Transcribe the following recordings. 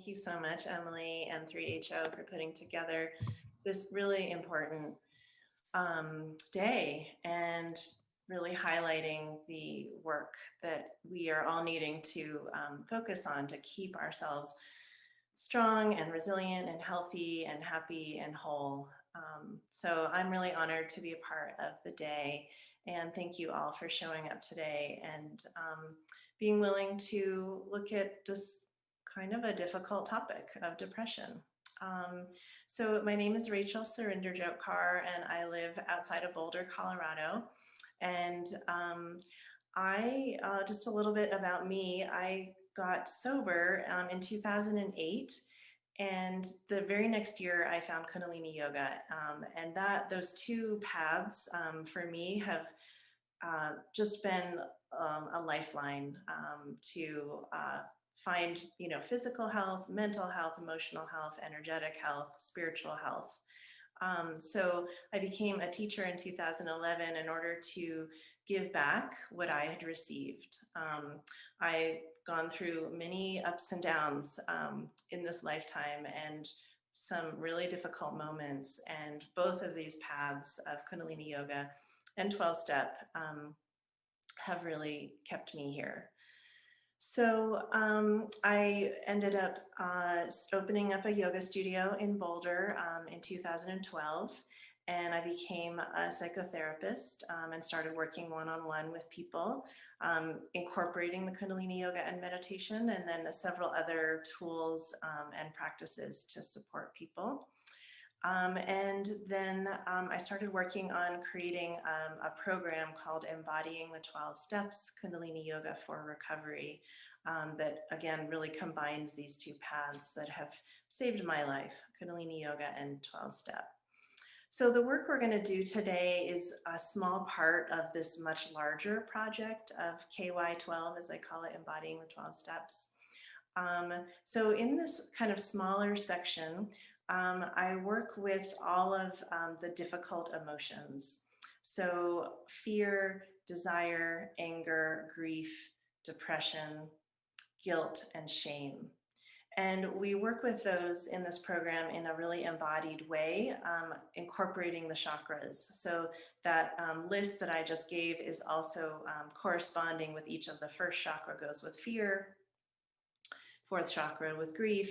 Thank you so much, Emily and 3HO, for putting together this really important day and really highlighting the work that we are all needing to focus on to keep ourselves strong and resilient and healthy and happy and whole. So I'm really honored to be a part of the day, and thank you all for showing up today and being willing to look at this kind of a difficult topic of depression. So my name is Rachel Surinderjot Kaur, and I live outside of Boulder, Colorado. And just a little bit about me, I got sober in 2008. And the very next year, I found Kundalini Yoga, and those two paths for me have just been a lifeline to find, physical health, mental health, emotional health, energetic health, spiritual health. So I became a teacher in 2011 in order to give back what I had received. I've gone through many ups and downs in this lifetime and some really difficult moments. And both of these paths of Kundalini Yoga and 12-step have really kept me here. So I ended up opening up a yoga studio in Boulder in 2012, and I became a psychotherapist and started working one-on-one with people, incorporating the Kundalini Yoga and meditation, and then several other tools and practices to support people. And then I started working on creating a program called Embodying the 12 Steps, Kundalini Yoga for Recovery, that again really combines these two paths that have saved my life, Kundalini Yoga and 12-step. So the work we're going to do today is a small part of this much larger project of KY12, as I call it, Embodying the 12 Steps. So in this kind of smaller section, I work with all of the difficult emotions. So fear, desire, anger, grief, depression, guilt, and shame. And we work with those in this program in a really embodied way, incorporating the chakras. So that list that I just gave is also corresponding with each of the first chakra goes with fear, fourth chakra with grief.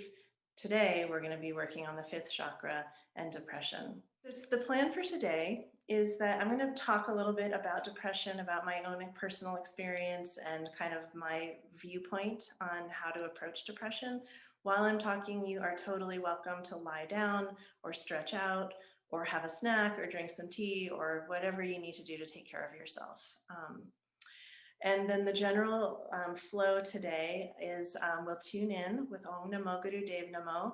Today, we're going to be working on the fifth chakra and depression. So the plan for today is that I'm going to talk a little bit about depression, about my own personal experience and kind of my viewpoint on how to approach depression. While I'm talking, you are totally welcome to lie down or stretch out or have a snack or drink some tea or whatever you need to do to take care of yourself. And then the general flow today is we'll tune in with Om Namo Guru Dev Namo.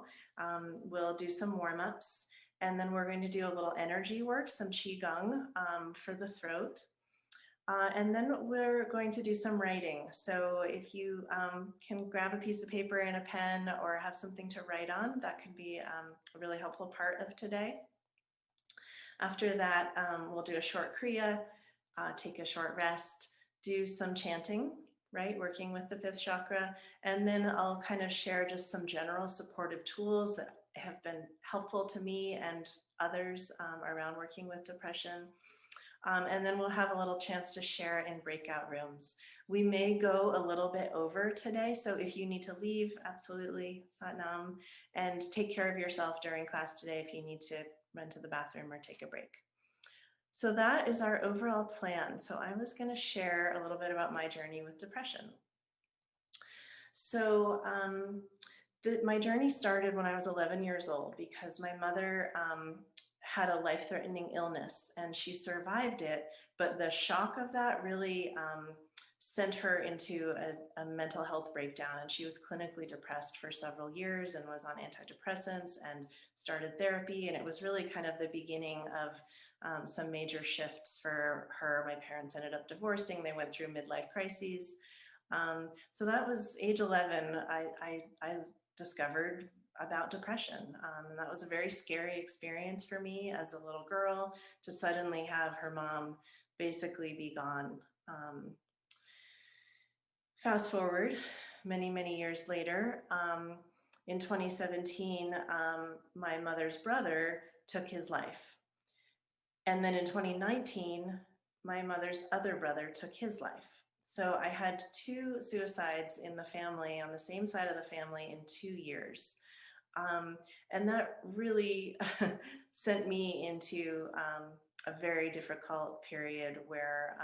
We'll do some warm-ups, and then we're going to do a little energy work, some Qigong for the throat. And then we're going to do some writing. So if you can grab a piece of paper and a pen or have something to write on, that could be a really helpful part of today. After that, we'll do a short Kriya, take a short rest, do some chanting, right? Working with the fifth chakra. And then I'll kind of share just some general supportive tools that have been helpful to me and others around working with depression. And then we'll have a little chance to share in breakout rooms. We may go a little bit over today. So if you need to leave, absolutely, Satnam, and take care of yourself during class today if you need to run to the bathroom or take a break. So that is our overall plan. So I was going to share a little bit about my journey with depression. So my journey started when I was 11 years old because my mother had a life-threatening illness and she survived it, but the shock of that really sent her into a mental health breakdown, and she was clinically depressed for several years and was on antidepressants and started therapy, and it was really kind of the beginning of some major shifts for her. My parents ended up divorcing. They went through midlife crises. So that was age 11. I discovered about depression. And that was a very scary experience for me as a little girl to suddenly have her mom basically be gone. Fast forward many, many years later, In 2017, my mother's brother took his life. And then in 2019, my mother's other brother took his life. So I had two suicides in the family, on the same side of the family, in 2 years. And that really sent me into a very difficult period where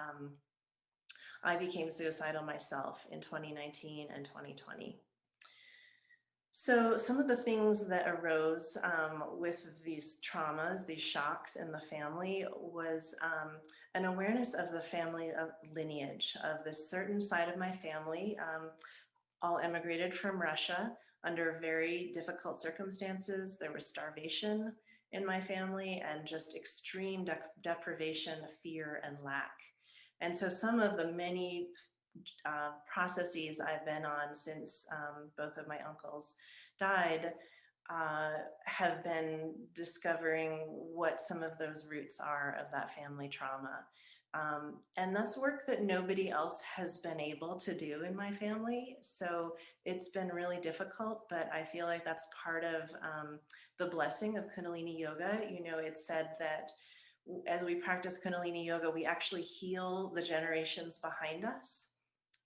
I became suicidal myself in 2019 and 2020. So some of the things that arose with these traumas, these shocks in the family, was an awareness of the family of lineage, of this certain side of my family, all emigrated from Russia under very difficult circumstances. There was starvation in my family and just extreme deprivation, fear, and lack. And so some of the many processes I've been on since both of my uncles died have been discovering what some of those roots are of that family trauma. And that's work that nobody else has been able to do in my family. So it's been really difficult, but I feel like that's part of the blessing of Kundalini Yoga. You know, it's said that as we practice Kundalini Yoga, we actually heal the generations behind us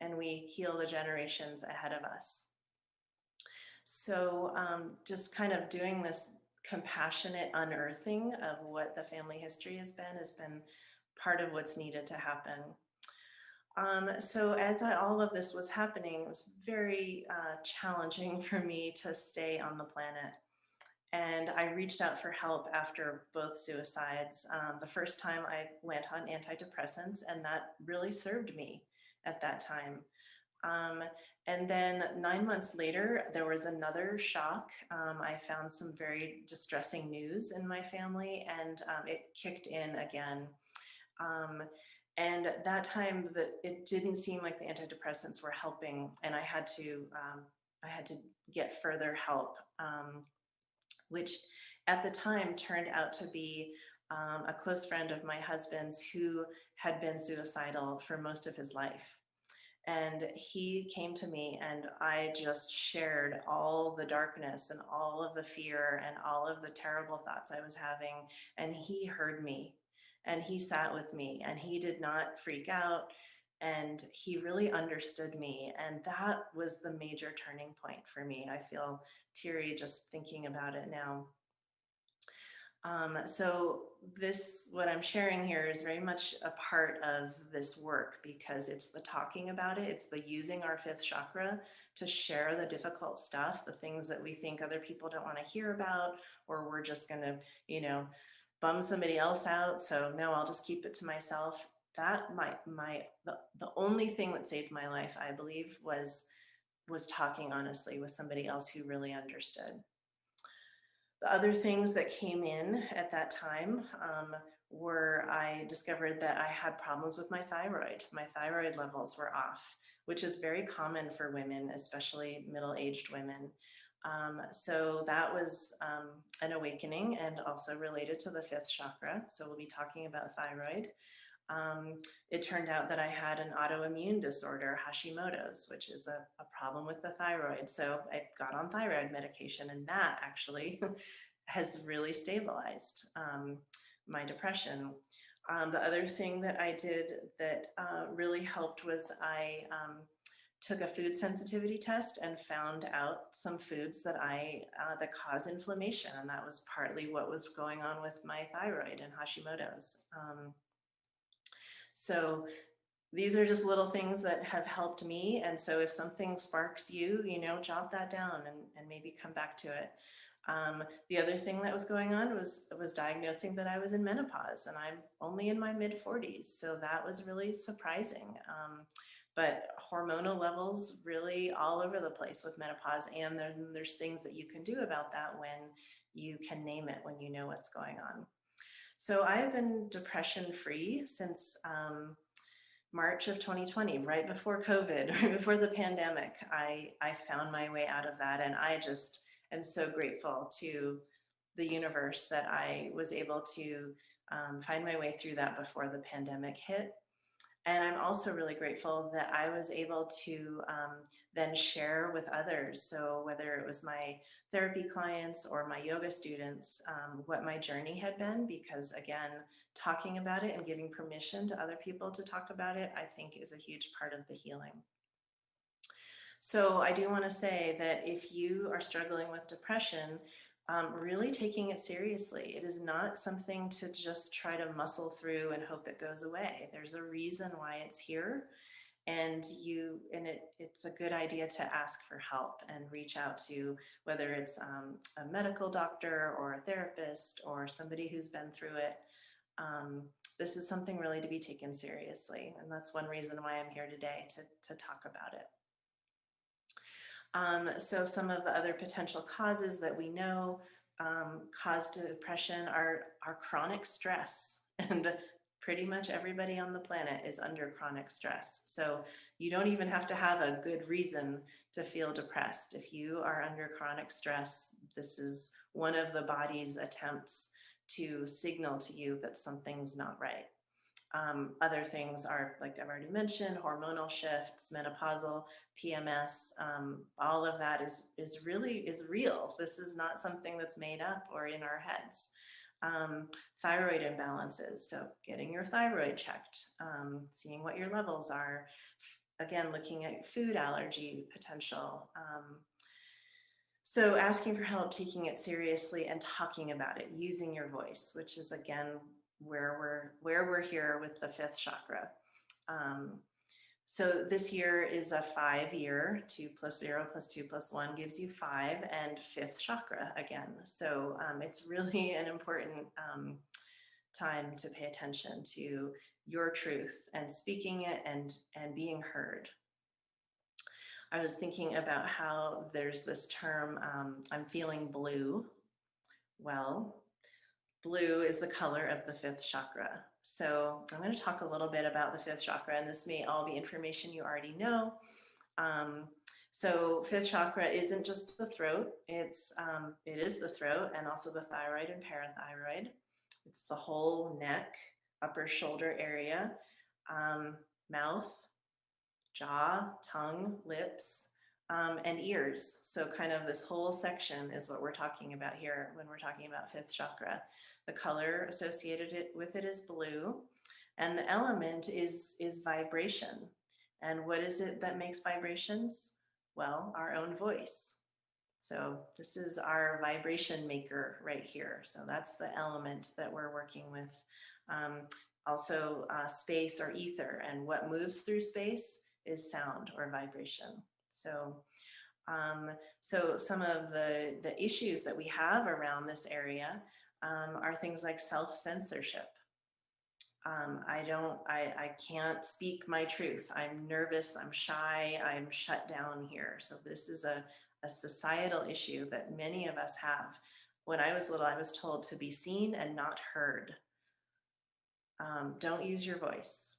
and we heal the generations ahead of us. So just kind of doing this compassionate unearthing of what the family history has been part of what's needed to happen. So as all of this was happening, it was very challenging for me to stay on the planet. And I reached out for help after both suicides. The first time I went on antidepressants, and that really served me at that time. And then 9 months later, there was another shock. I found some very distressing news in my family, and it kicked in again. And at that time, it didn't seem like the antidepressants were helping, and I had to get further help, which at the time turned out to be a close friend of my husband's who had been suicidal for most of his life. And he came to me and I just shared all the darkness and all of the fear and all of the terrible thoughts I was having. And he heard me and he sat with me and he did not freak out and he really understood me. And that was the major turning point for me. I feel teary just thinking about it now. So what I'm sharing here is very much a part of this work because it's the talking about it. It's the using our fifth chakra to share the difficult stuff, the things that we think other people don't want to hear about, or we're just going to, bum somebody else out. So no, I'll just keep it to myself. That the only thing that saved my life, I believe, was talking honestly with somebody else who really understood. The other things that came in at that time were I discovered that I had problems with my thyroid. My thyroid levels were off, which is very common for women, especially middle-aged women. So that was an awakening and also related to the fifth chakra. So we'll be talking about thyroid. It turned out that I had an autoimmune disorder, Hashimoto's, which is a problem with the thyroid. So I got on thyroid medication, and that actually has really stabilized my depression. The other thing that I did that really helped was I took a food sensitivity test and found out some foods that that cause inflammation, and that was partly what was going on with my thyroid and Hashimoto's. So these are just little things that have helped me. And so if something sparks you, jot that down and maybe come back to it. The other thing that was going on was diagnosing that I was in menopause, and I'm only in my mid-40s. So that was really surprising. But hormonal levels really all over the place with menopause. And there's things that you can do about that when you can name it, when you know what's going on. So I have been depression-free since March of 2020, right before COVID, right before the pandemic. I found my way out of that, and I just am so grateful to the universe that I was able to find my way through that before the pandemic hit. And I'm also really grateful that I was able to then share with others. So whether it was my therapy clients or my yoga students, what my journey had been, because again, talking about it and giving permission to other people to talk about it, I think is a huge part of the healing. So I do want to say that if you are struggling with depression, really taking it seriously. It is not something to just try to muscle through and hope it goes away. There's a reason why it's here, and it's a good idea to ask for help and reach out to whether it's a medical doctor or a therapist or somebody who's been through it. This is something really to be taken seriously, and that's one reason why I'm here today to talk about it. So some of the other potential causes that we know cause depression are chronic stress. And pretty much everybody on the planet is under chronic stress. So you don't even have to have a good reason to feel depressed. If you are under chronic stress, this is one of the body's attempts to signal to you that something's not right. Other things are, like I've already mentioned, hormonal shifts, menopausal, PMS, all of that is real. This is not something that's made up or in our heads. Thyroid imbalances, so getting your thyroid checked, seeing what your levels are, again, looking at food allergy potential. So asking for help, taking it seriously, and talking about it, using your voice, which is again where we're here with the fifth chakra. So this year is a 5-year, 2 + 0 + 2 + 1 gives you 5, and fifth chakra again. So it's really an important time to pay attention to your truth and speaking it and being heard. I was thinking about how there's this term, I'm feeling blue. Well, blue is the color of the fifth chakra. So I'm going to talk a little bit about the fifth chakra, and this may all be information you already know. So fifth chakra isn't just the throat. It is the throat and also the thyroid and parathyroid. It's the whole neck, upper shoulder area, mouth, jaw, tongue, lips, and ears. So kind of this whole section is what we're talking about here when we're talking about fifth chakra. The color associated with it is blue, and the element is vibration. And what is it that makes vibrations? Well, our own voice. So this is our vibration maker right here. So that's the element that we're working with. Also space or ether, and what moves through space is sound or vibration. So so some of the issues that we have around this area are things like self-censorship. I can't speak my truth. I'm nervous, I'm shy, I'm shut down here. So this is a societal issue that many of us have. When I was little, I was told to be seen and not heard. Don't use your voice.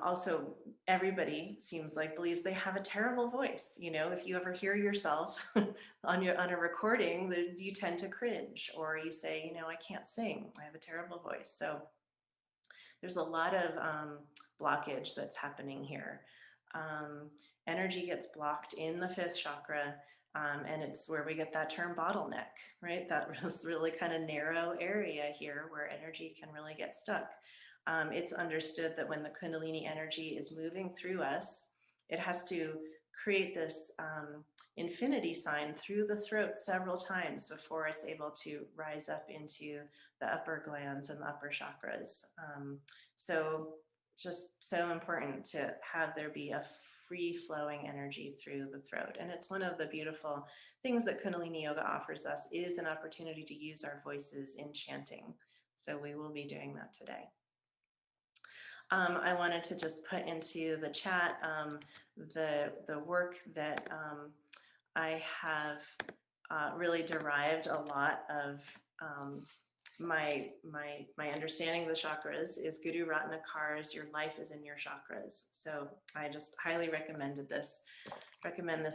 Also, everybody seems like believes they have a terrible voice. You know, if you ever hear yourself on a recording, you tend to cringe, or you say, you know, I can't sing, I have a terrible voice. So there's a lot of blockage that's happening here. Energy gets blocked in the fifth chakra, and it's where we get that term bottleneck, right? That was really kind of narrow area here where energy can really get stuck. It's understood that when the Kundalini energy is moving through us, it has to create this infinity sign through the throat several times before it's able to rise up into the upper glands and the upper chakras. So just so important to have there be a free-flowing energy through the throat. And it's one of the beautiful things that Kundalini Yoga offers us, is an opportunity to use our voices in chanting. So we will be doing that today. I wanted to just put into the chat the work that I have really derived a lot of my understanding of the chakras is Guru Ratna Kaur's "Your Life is in Your Chakras." So I just highly recommend this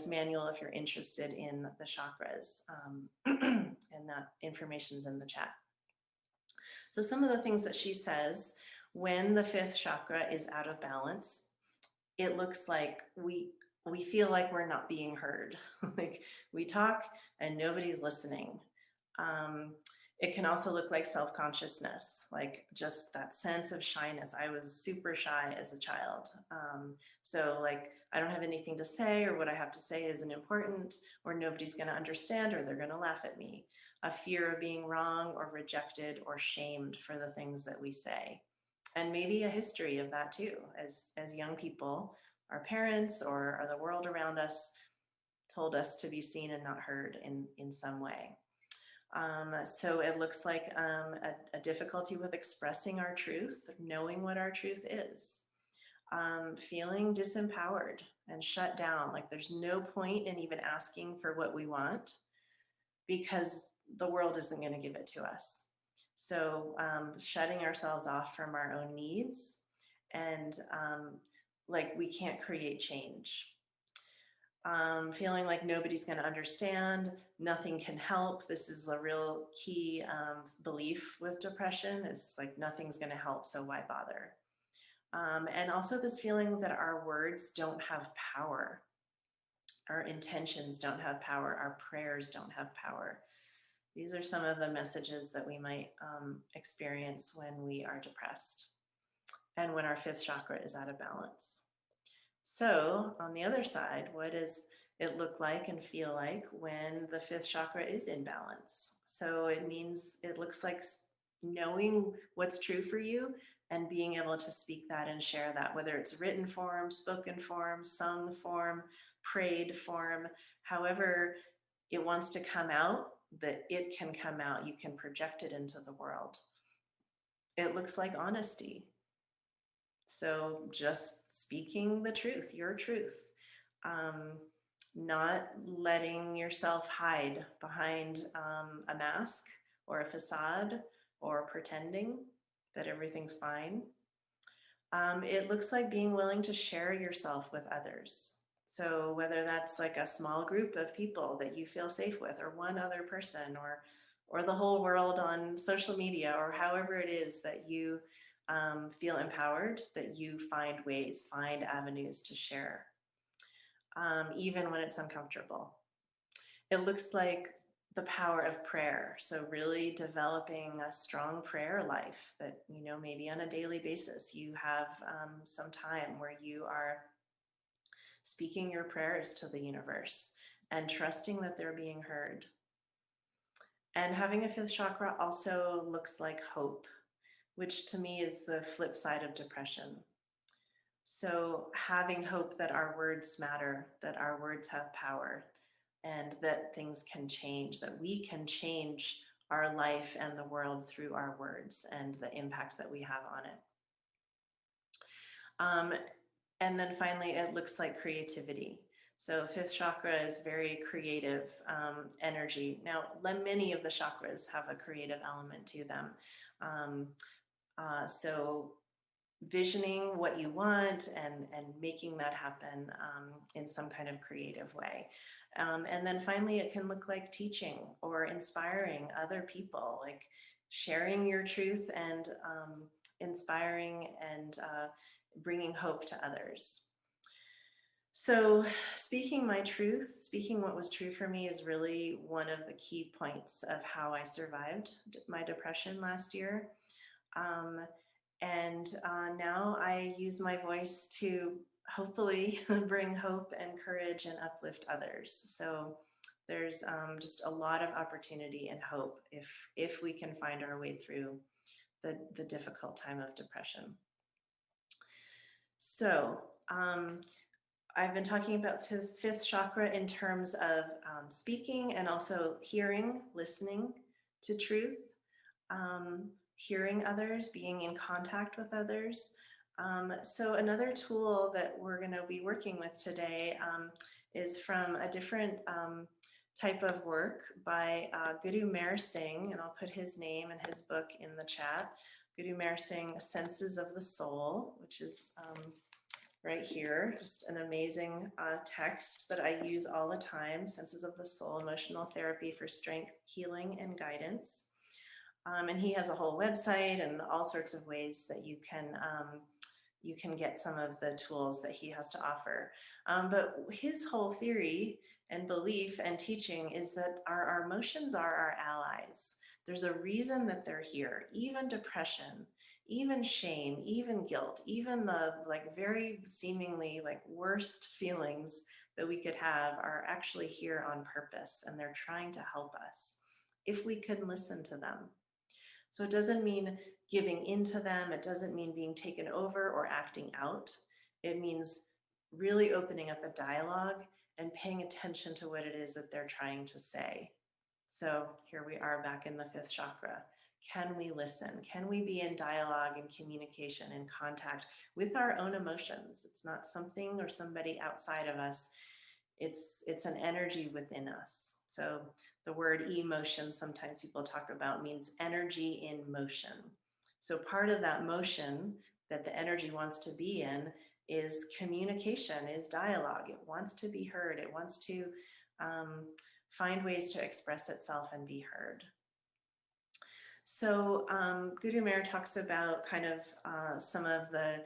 manual if you're interested in the chakras, and that information's in the chat. So some of the things that she says, When the fifth chakra is out of balance, it looks like we feel like we're not being heard. Like we talk and nobody's listening. Um, it can also look like self-consciousness, like just that sense of shyness. I was super shy as a child. So like, I don't have anything to say, or what I have to say isn't important, or nobody's going to understand, or they're going to laugh at me. A fear of being wrong or rejected or shamed for the things that we say. And maybe a history of that too, as young people, our parents or the world around us told us to be seen and not heard in some way. So it looks like a difficulty with expressing our truth, knowing what our truth is, feeling disempowered and shut down, like there's no point in even asking for what we want because the world isn't going to give it to us. So shutting ourselves off from our own needs, and like we can't create change. Feeling like nobody's going to understand, nothing can help. This is a real key belief with depression. It's like nothing's going to help, so why bother? And also this feeling that our words don't have power. Our intentions don't have power. Our prayers don't have power. These are some of the messages that we might experience when we are depressed and when our fifth chakra is out of balance. So on the other side, what does it look like and feel like when the fifth chakra is in balance? So it means it looks like knowing what's true for you and being able to speak that and share that, whether it's written form, spoken form, sung form, prayed form, however it wants to come out, that it can come out. You can project it into the world. It looks like honesty. So just speaking the truth, your truth, not letting yourself hide behind a mask or a facade or pretending that everything's fine. It looks like being willing to share yourself with others. So whether that's like a small group of people that you feel safe with, or one other person, or the whole world on social media, or however it is that you feel empowered, that you find ways, find avenues to share, even when it's uncomfortable. It looks like the power of prayer. So really developing a strong prayer life that, you know, maybe on a daily basis, you have some time where you are speaking your prayers to the universe and trusting that they're being heard. And having a fifth chakra also looks like hope, which to me is the flip side of depression. So having hope that our words matter, that our words have power, and that things can change, that we can change our life and the world through our words and the impact that we have on it. And then finally, it looks like creativity. So fifth chakra is very creative energy. Now, many of the chakras have a creative element to them. So visioning what you want and making that happen in some kind of creative way. And then finally, it can look like teaching or inspiring other people, like sharing your truth and inspiring and bringing hope to others. So speaking my truth, speaking what was true for me is really one of the key points of how I survived my depression last year. And now I use my voice to hopefully bring hope and courage and uplift others. So there's just a lot of opportunity and hope if we can find our way through the difficult time of depression. So I've been talking about the fifth chakra in terms of speaking and also hearing, listening to truth, hearing others, being in contact with others. So another tool that we're going to be working with today is from a different type of work by Guru Meher Singh, and I'll put his name and his book in the chat. Guru Meher Singh, Senses of the Soul, which is right here, just an amazing text that I use all the time, Senses of the Soul, Emotional Therapy for Strength, Healing, and Guidance. And he has a whole website and all sorts of ways that you can get some of the tools that he has to offer. But his whole theory and belief and teaching is that our emotions are our allies. There's a reason that they're here. Even depression, even shame, even guilt, even the like very seemingly like worst feelings that we could have are actually here on purpose, and they're trying to help us if we can listen to them. So it doesn't mean giving into them. It doesn't mean being taken over or acting out. It means really opening up a dialogue and paying attention to what it is that they're trying to say. So here we are back in the fifth chakra. Can we listen? Can we be in dialogue and communication and contact with our own emotions? It's not something or somebody outside of us. It's an energy within us. So the word emotion, sometimes people talk about, means energy in motion. So part of that motion that the energy wants to be in is communication, is dialogue. It wants to be heard. It wants to find ways to express itself and be heard. So Guru Mayer talks about kind of some of the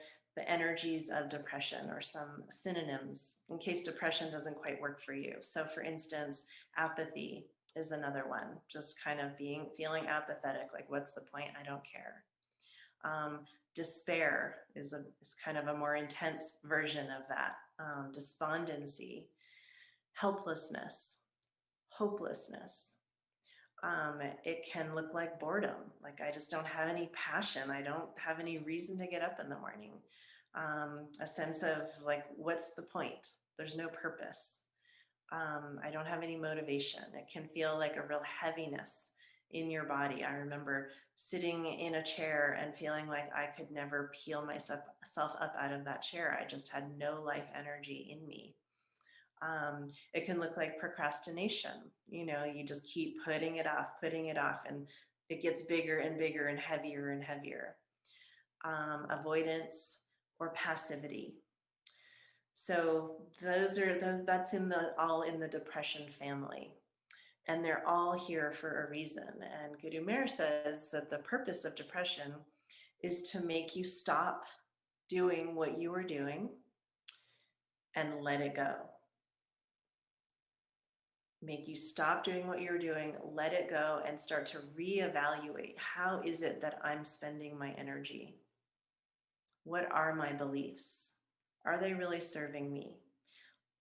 energies of depression, or some synonyms in case depression doesn't quite work for you. So for instance, apathy is another one, just kind of feeling apathetic, like what's the point? I don't care. Despair is kind of a more intense version of that. Despondency, helplessness, hopelessness. It can look like boredom, like I just don't have any passion. I don't have any reason to get up in the morning. A sense of like, what's the point? There's no purpose. I don't have any motivation. It can feel like a real heaviness in your body. I remember sitting in a chair and feeling like I could never peel myself up out of that chair. I just had no life energy in me. It can look like procrastination. You know, you just keep putting it off, and it gets bigger and bigger and heavier and heavier. Avoidance or passivity. So that's all in the depression family. And they're all here for a reason. And Guru Mayer says that the purpose of depression is to make you stop doing what you were doing and let it go. Make you stop doing what you're doing, let it go, and start to reevaluate. How is it that I'm spending my energy? What are my beliefs? Are they really serving me?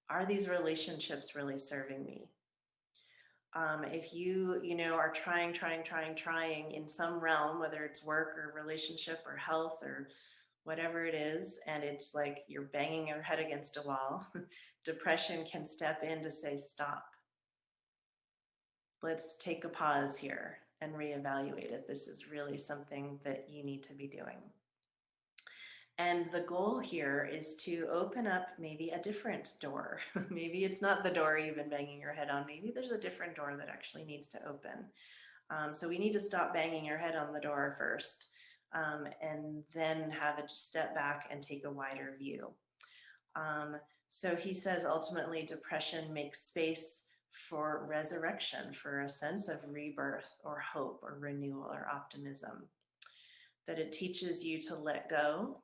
Are these relationships really serving me? If you are trying in some realm, whether it's work or relationship or health or whatever it is, and it's like you're banging your head against a wall, depression can step in to say, stop. Let's take a pause here and reevaluate if this is really something that you need to be doing. And the goal here is to open up maybe a different door. Maybe it's not the door you've been banging your head on. Maybe there's a different door that actually needs to open. So we need to stop banging your head on the door first, and then have a step back and take a wider view. So he says ultimately depression makes space for resurrection, for a sense of rebirth or hope or renewal or optimism. That it teaches you to let go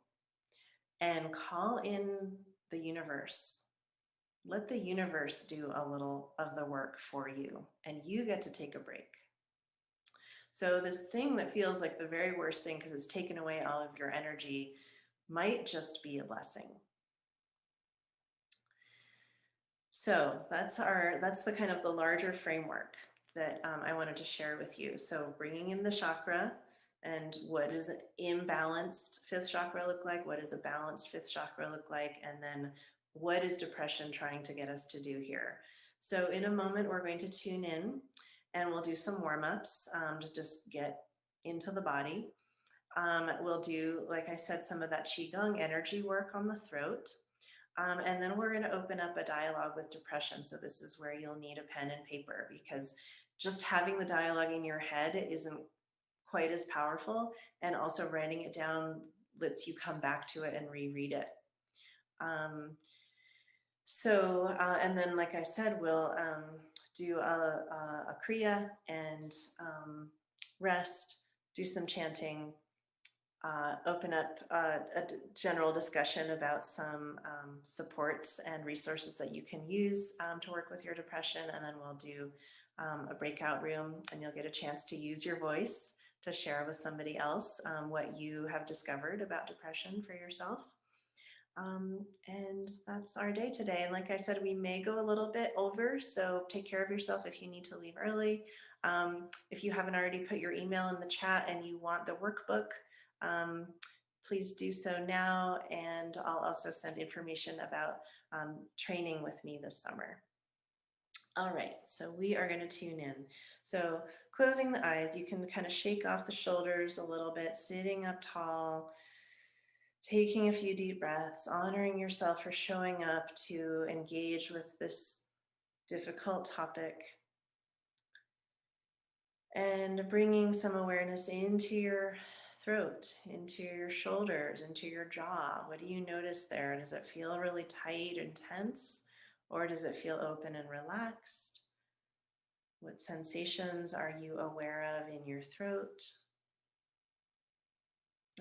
and call in the universe. Let the universe do a little of the work for you, and you get to take a break. So this thing that feels like the very worst thing because it's taken away all of your energy might just be a blessing. So that's the kind of the larger framework that I wanted to share with you. So bringing in the chakra, and what does an imbalanced fifth chakra look like? What does a balanced fifth chakra look like? And then what is depression trying to get us to do here? So in a moment, we're going to tune in and we'll do some warm-ups to just get into the body. We'll do, like I said, some of that Qigong energy work on the throat. And then we're going to open up a dialogue with depression. So this is where you'll need a pen and paper, because just having the dialogue in your head isn't quite as powerful. And also writing it down lets you come back to it and reread it. And then, like I said, we'll do a kriya and rest, do some chanting, open up a general discussion about some supports and resources that you can use to work with your depression. And then we'll do a breakout room, and you'll get a chance to use your voice to share with somebody else what you have discovered about depression for yourself. And that's our day today. And like I said, we may go a little bit over, so take care of yourself if you need to leave early. If you haven't already put your email in the chat and you want the workbook, please do so now. And I'll also send information about training with me this summer. All right, so we are going to tune in. So closing the eyes, you can kind of shake off the shoulders a little bit, sitting up tall, taking a few deep breaths, honoring yourself for showing up to engage with this difficult topic, and bringing some awareness into your throat, into your shoulders, into your jaw. What do you notice there? Does it feel really tight and tense, or does it feel open and relaxed? What sensations are you aware of in your throat?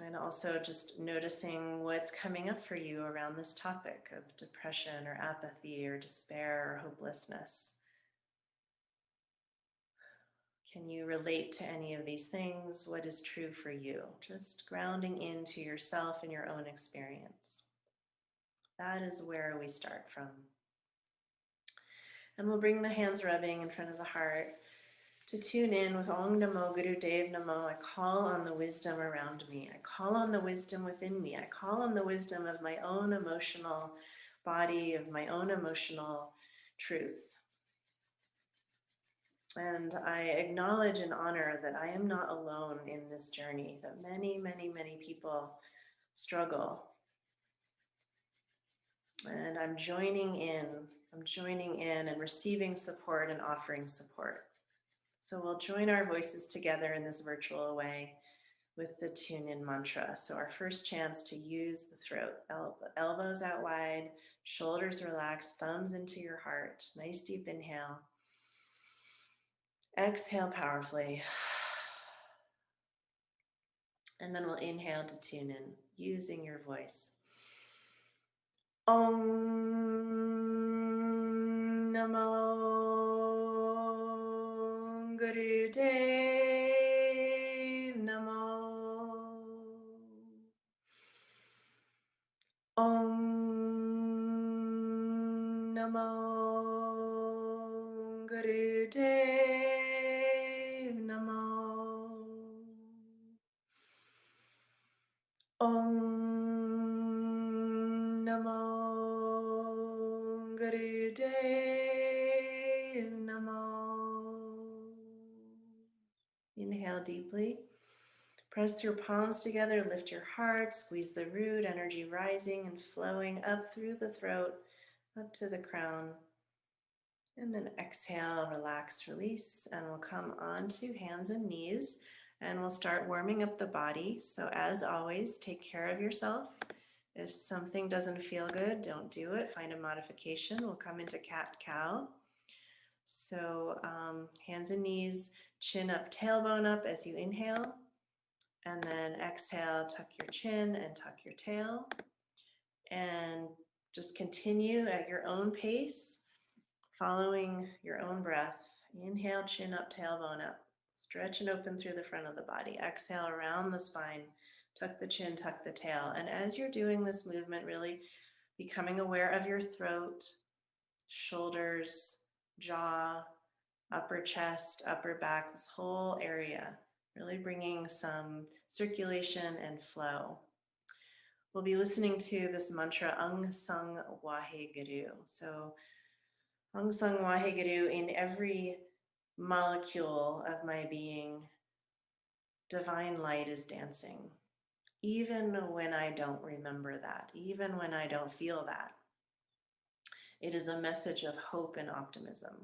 And also just noticing what's coming up for you around this topic of depression or apathy or despair or hopelessness. Can you relate to any of these things? What is true for you? Just grounding into yourself and your own experience. That is where we start from. And we'll bring the hands rubbing in front of the heart to tune in with Om Namo Guru Dev Namo. I call on the wisdom around me. I call on the wisdom within me. I call on the wisdom of my own emotional body, of my own emotional truth. And I acknowledge and honor that I am not alone in this journey, that many, many, many people struggle. And I'm joining in and receiving support and offering support. So we'll join our voices together in this virtual way with the tune in mantra. So our first chance to use the throat, elbows out wide, shoulders relaxed, thumbs into your heart. Nice deep inhale. Exhale powerfully. And then we'll inhale to tune in using your voice. Om Namo Guru Dev Namo. Om Namo Guru Dev Namo. Om Namo Guru Dev Namo. Inhale deeply. Press your palms together, lift your heart, squeeze the root, energy rising and flowing up through the throat, up to the crown. And then exhale, relax, release, and we'll come onto hands and knees, and we'll start warming up the body. So as always, take care of yourself. If something doesn't feel good, don't do it. Find a modification. We'll come into cat-cow. So hands and knees, chin up, tailbone up as you inhale. And then exhale, tuck your chin and tuck your tail. And just continue at your own pace, following your own breath. Inhale, chin up, tailbone up. Stretch and open through the front of the body. Exhale around the spine. Tuck the chin, tuck the tail. And as you're doing this movement, really becoming aware of your throat, shoulders, jaw, upper chest, upper back, this whole area. Really bringing some circulation and flow. We'll be listening to this mantra, Ang Sang Waheguru. So, Ang Sang Waheguru, in every molecule of my being, divine light is dancing. Even when I don't remember that, even when I don't feel that, it is a message of hope and optimism.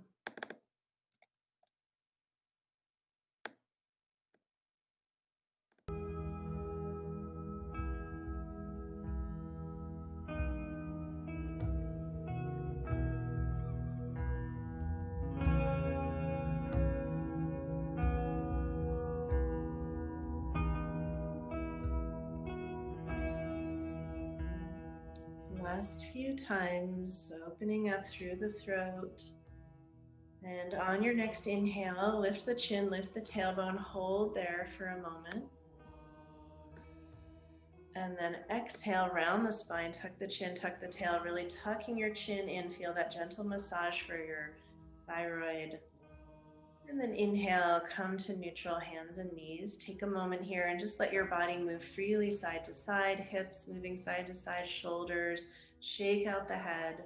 Last few times, opening up through the throat. And on your next inhale, lift the chin, lift the tailbone, hold there for a moment. And then exhale, round the spine, tuck the chin, tuck the tail, really tucking your chin in. Feel that gentle massage for your thyroid. And then inhale, come to neutral, hands and knees. Take a moment here and just let your body move freely side to side, hips moving side to side, shoulders, shake out the head.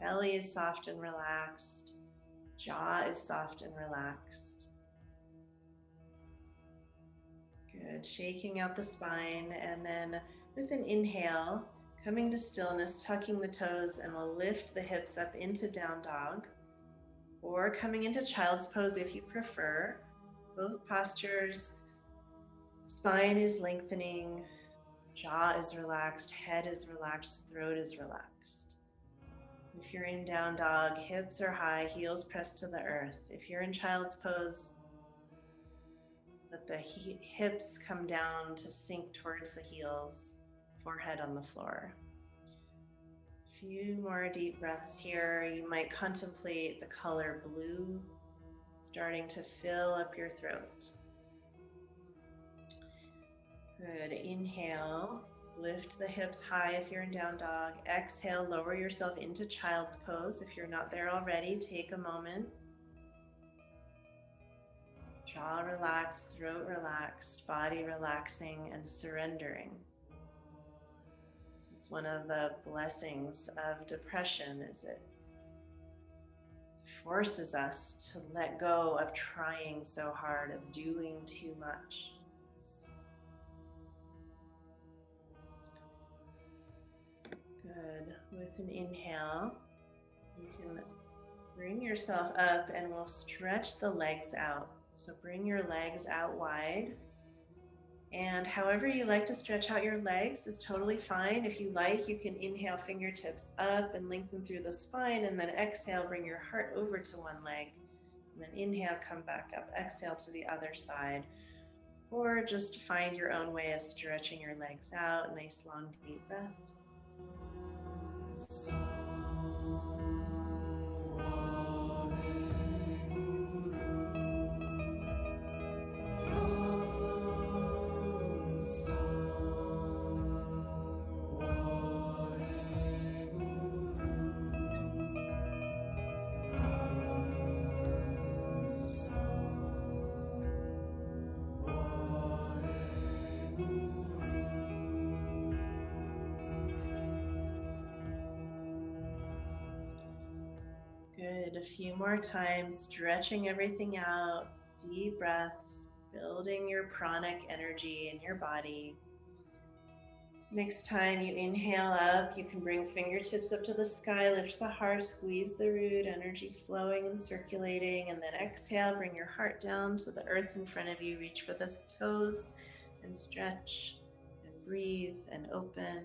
Belly is soft and relaxed. Jaw is soft and relaxed. Good. Shaking out the spine, and then with an inhale, coming to stillness, tucking the toes, and we'll lift the hips up into down dog, or coming into child's pose if you prefer. Both postures, spine is lengthening, jaw is relaxed, head is relaxed, throat is relaxed. If you're in down dog, hips are high, heels pressed to the earth. If you're in child's pose, let the hips come down to sink towards the heels, forehead on the floor. A few more deep breaths here. You might contemplate the color blue starting to fill up your throat. Good. Inhale, lift the hips high if you're in down dog. Exhale, lower yourself into child's pose. If you're not there already, take a moment. Jaw relaxed, throat relaxed, body relaxing and surrendering. This is one of the blessings of depression, is it forces us to let go of trying so hard, of doing too much. Good. With an inhale, you can bring yourself up and we'll stretch the legs out. So bring your legs out wide, and however you like to stretch out your legs is totally fine. If you like, you can inhale fingertips up and lengthen through the spine, and then exhale, bring your heart over to one leg, and then inhale, come back up, exhale to the other side, or just find your own way of stretching your legs out. Nice long deep breaths. Good. A few more times, stretching everything out, deep breaths, building your pranic energy in your body. Next time you inhale up, you can bring fingertips up to the sky, lift the heart, squeeze the root, energy flowing and circulating, and then exhale, bring your heart down to the earth in front of you, reach for the toes and stretch and breathe and open,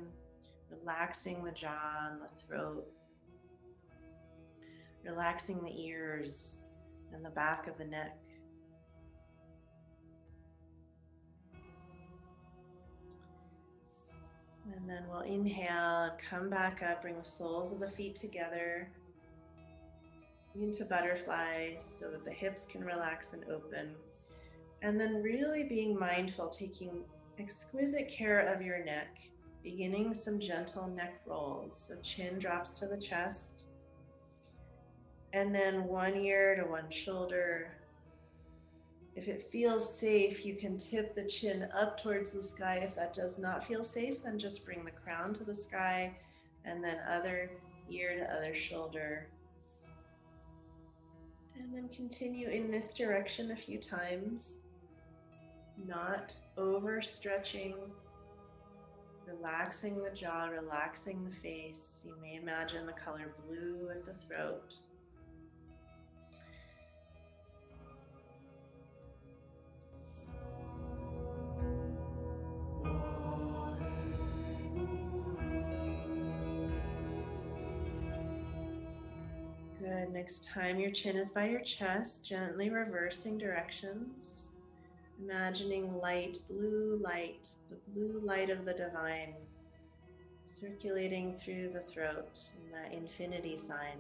relaxing the jaw and the throat. Relaxing the ears and the back of the neck. And then we'll inhale and come back up, bring the soles of the feet together into butterfly so that the hips can relax and open. And then really being mindful, taking exquisite care of your neck, beginning some gentle neck rolls. So chin drops to the chest. And then one ear to one shoulder. If it feels safe, you can tip the chin up towards the sky. If that does not feel safe, then just bring the crown to the sky, and then other ear to other shoulder. And then continue in this direction a few times, not overstretching, relaxing the jaw, relaxing the face. You may imagine the color blue at the throat. Good. Next time your chin is by your chest, gently reversing directions. Imagining light, the blue light of the divine, circulating through the throat in that infinity sign.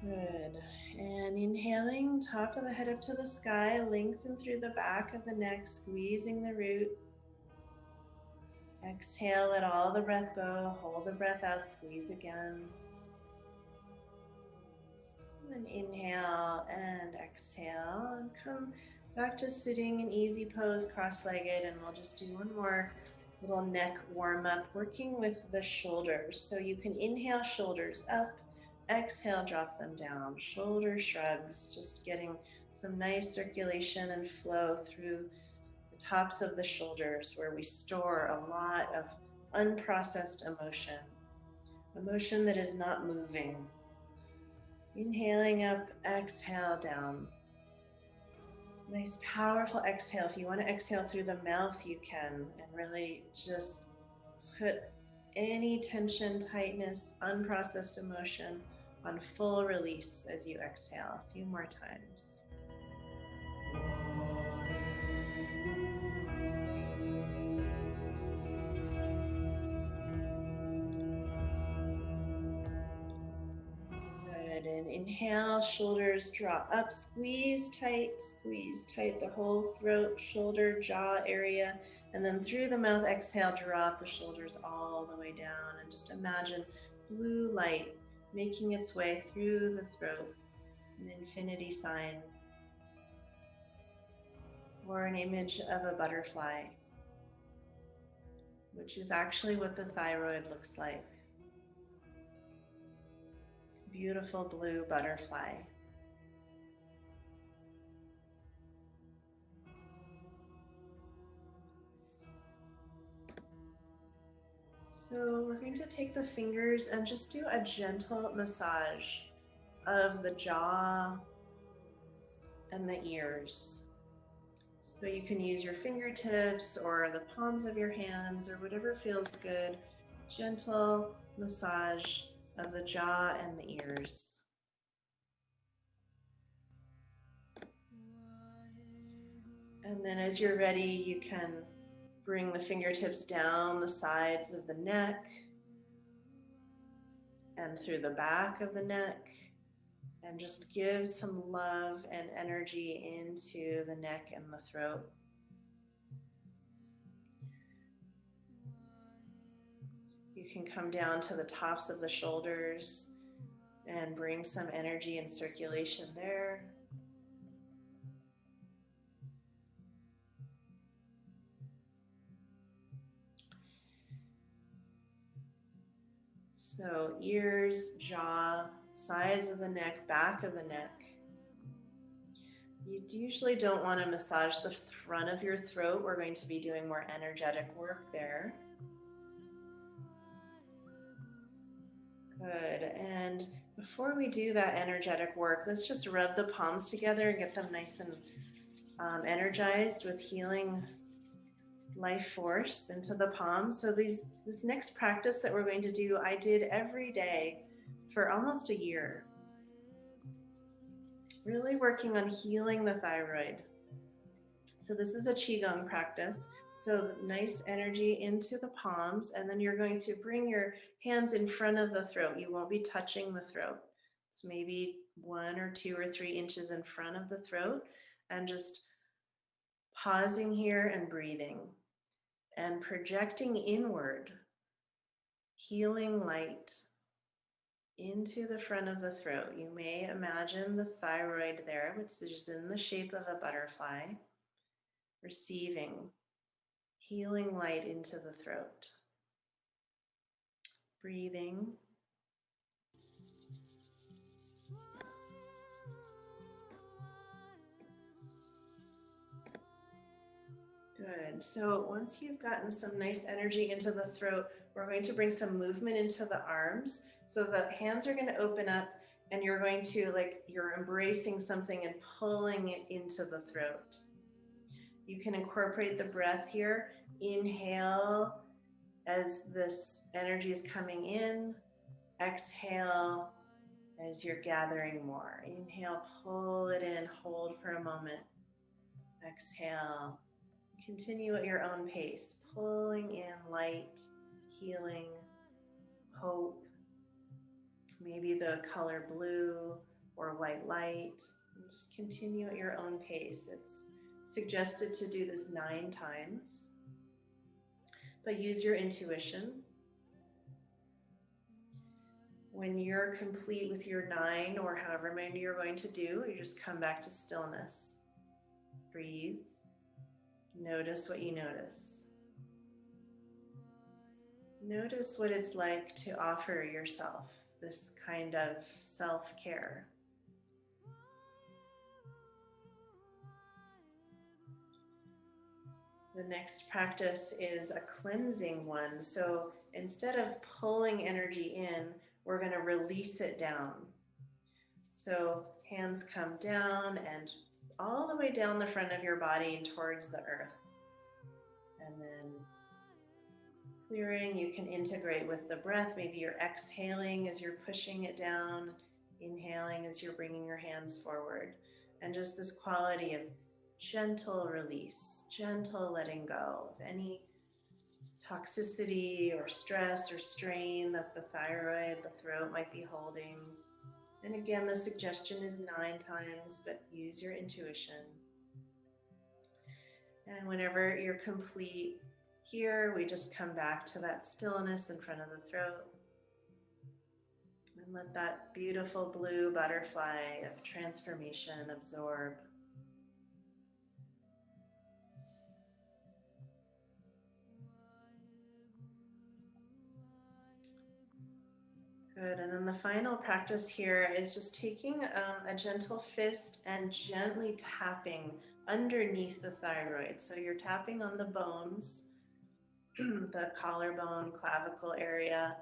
Good. And inhaling, top of the head up to the sky, lengthen through the back of the neck, squeezing the root. Exhale, let all the breath go. Hold the breath out, squeeze again. And inhale and exhale. And come back to sitting in easy pose, cross-legged. And we'll just do one more little neck warm-up, working with the shoulders. So you can inhale, shoulders up. Exhale, drop them down. Shoulder shrugs, just getting some nice circulation and flow through the tops of the shoulders, where we store a lot of unprocessed emotion, emotion that is not moving. Inhaling up, exhale down. Nice, powerful exhale. If you want to exhale through the mouth, you can, and really just put any tension, tightness, unprocessed emotion on full release as you exhale. A few more times. Good, and inhale, shoulders draw up, squeeze tight the whole throat, shoulder, jaw area, and then through the mouth, exhale, drop the shoulders all the way down, and just imagine blue light making its way through the throat, an infinity sign, or an image of a butterfly, which is actually what the thyroid looks like. Beautiful blue butterfly. So we're going to take the fingers and just do a gentle massage of the jaw and the ears. So you can use your fingertips or the palms of your hands or whatever feels good. Gentle massage of the jaw and the ears. And then as you're ready, you can bring the fingertips down the sides of the neck and through the back of the neck, and just give some love and energy into the neck and the throat. You can come down to the tops of the shoulders and bring some energy and circulation there. So ears, jaw, sides of the neck, back of the neck. You usually don't want to massage the front of your throat. We're going to be doing more energetic work there. Good. And before we do that energetic work, let's just rub the palms together and get them nice and energized with healing life force into the palms. So this next practice that we're going to do, I did every day for almost a year. Really working on healing the thyroid. So this is a Qigong practice. So nice energy into the palms, and then you're going to bring your hands in front of the throat. You won't be touching the throat. It's maybe 1 or 2 or 3 inches in front of the throat, and just pausing here and breathing and projecting inward, healing light into the front of the throat. You may imagine the thyroid there, which is in the shape of a butterfly, receiving healing light into the throat. Breathing. Good. So once you've gotten some nice energy into the throat, we're going to bring some movement into the arms. So the hands are going to open up, and you're going to, like you're embracing something and pulling it into the throat. You can incorporate the breath here. Inhale as this energy is coming in. Exhale as you're gathering more. Inhale, pull it in, hold for a moment. Exhale, continue at your own pace, pulling in light, healing, hope, maybe the color blue or white light. And just continue at your own pace. It's suggested to do this 9 times, but use your intuition. When you're complete with your 9 or however many you're going to do, you just come back to stillness. Breathe. Notice what you notice. Notice what it's like to offer yourself this kind of self-care. The next practice is a cleansing one. So instead of pulling energy in, we're going to release it down. So hands come down and all the way down the front of your body and towards the earth. And then clearing, you can integrate with the breath. Maybe you're exhaling as you're pushing it down, inhaling as you're bringing your hands forward. And just this quality of gentle release, gentle letting go of any toxicity or stress or strain that the thyroid, the throat might be holding. And again, the suggestion is 9 times, but use your intuition. And whenever you're complete here, we just come back to that stillness in front of the throat. And let that beautiful blue butterfly of transformation absorb. Good, and then the final practice here is just taking a gentle fist and gently tapping underneath the thyroid. So you're tapping on the bones, the collarbone, clavicle area,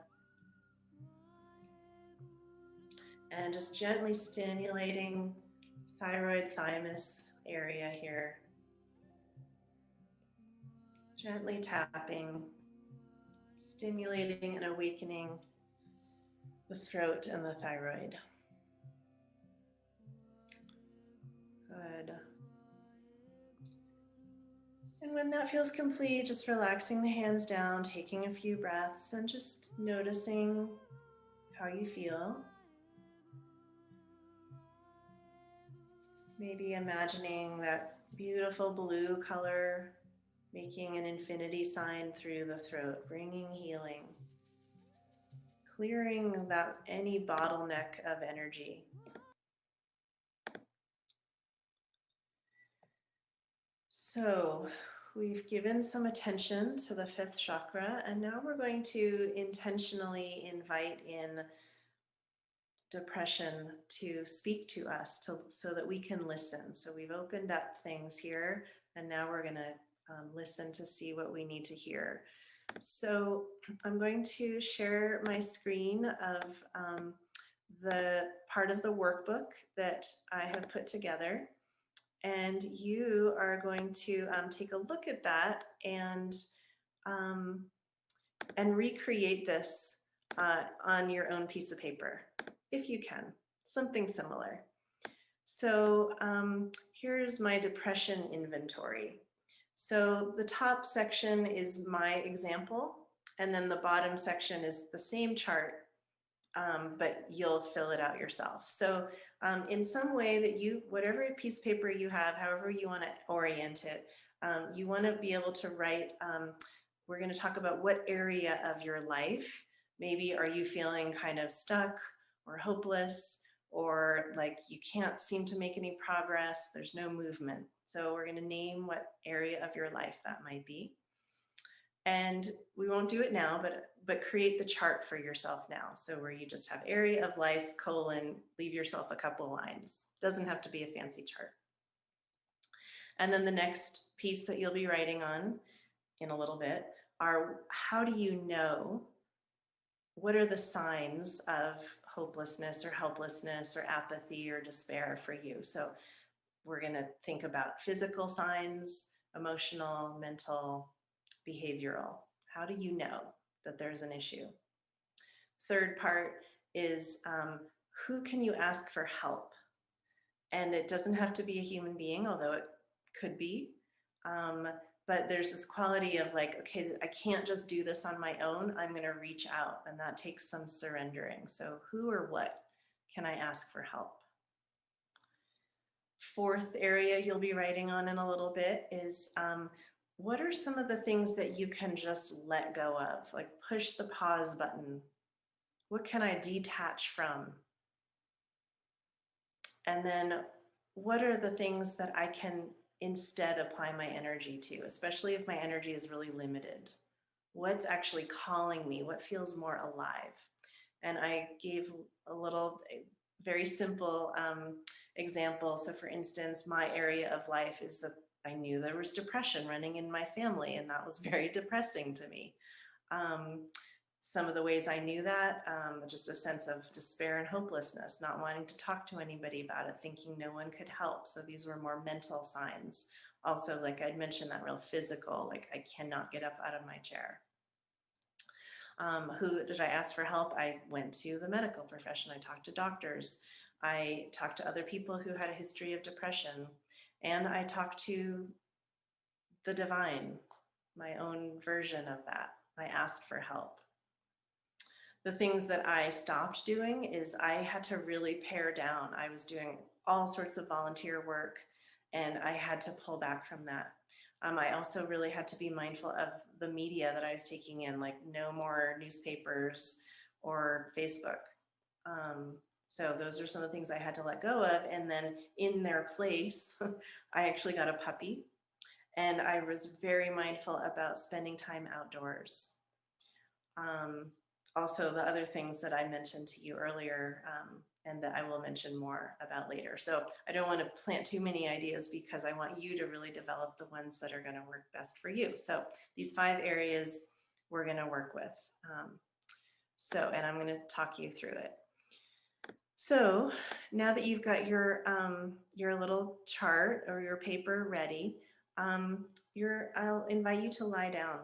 and just gently stimulating thyroid thymus area here. Gently tapping, stimulating and awakening the throat and the thyroid. Good. And when that feels complete, just relaxing the hands down, taking a few breaths and just noticing how you feel. Maybe imagining that beautiful blue color, making an infinity sign through the throat, bringing healing. Clearing that any bottleneck of energy. So we've given some attention to the 5th chakra, and now we're going to intentionally invite in depression to speak to us so that we can listen. So we've opened up things here, and now we're going to listen to see what we need to hear. So I'm going to share my screen of the part of the workbook that I have put together. And you are going to take a look at that and recreate this on your own piece of paper, if you can, something similar. So here's my depression inventory. So the top section is my example, and then the bottom section is the same chart, but you'll fill it out yourself. So in some way that you, whatever piece of paper you have, however you want to orient it, you want to be able to write, we're going to talk about what area of your life, maybe are you feeling kind of stuck or hopeless, or like you can't seem to make any progress, there's no movement. So we're going to name what area of your life that might be. And we won't do it now, but create the chart for yourself now. So where you just have area of life, colon, leave yourself a couple lines. Doesn't have to be a fancy chart. And then the next piece that you'll be writing on in a little bit are, how do you know, what are the signs of hopelessness or helplessness or apathy or despair for you? So we're going to think about physical signs, emotional, mental, behavioral. How do you know that there's an issue? Third part is who can you ask for help? And it doesn't have to be a human being, although it could be. Um, but there's this quality of like, okay, I can't just do this on my own. I'm going to reach out, and that takes some surrendering. So, who or what can I ask for help? Fourth area you'll be writing on in a little bit is what are some of the things that you can just let go of? Like, push the pause button. What can I detach from? And then what are the things that I can instead apply my energy to, especially if my energy is really limited? What's actually calling me? What feels more alive? And I gave a little, very simple example. So, for instance, my area of life is that I knew there was depression running in my family, and that was very depressing to me. Some of the ways I knew that, just a sense of despair and hopelessness, not wanting to talk to anybody about it, thinking no one could help. So these were more mental signs. Also, like I'd mentioned, that real physical, like I cannot get up out of my chair. Who did I ask for help? I went to the medical profession. I talked to doctors. I talked to other people who had a history of depression. And I talked to the divine, my own version of that. I asked for help. The things that I stopped doing is I had to really pare down. I was doing all sorts of volunteer work, and I had to pull back from that. I also really had to be mindful of the media that I was taking in, like no more newspapers or Facebook. So those are some of the things I had to let go of. And then in their place, I actually got a puppy, and I was very mindful about spending time outdoors. Also, the other things that I mentioned to you earlier, and that I will mention more about later. So I don't want to plant too many ideas because I want you to really develop the ones that are going to work best for you. So these 5 areas we're going to work with. And I'm going to talk you through it. So now that you've got your little chart or your paper ready, I'll invite you to lie down.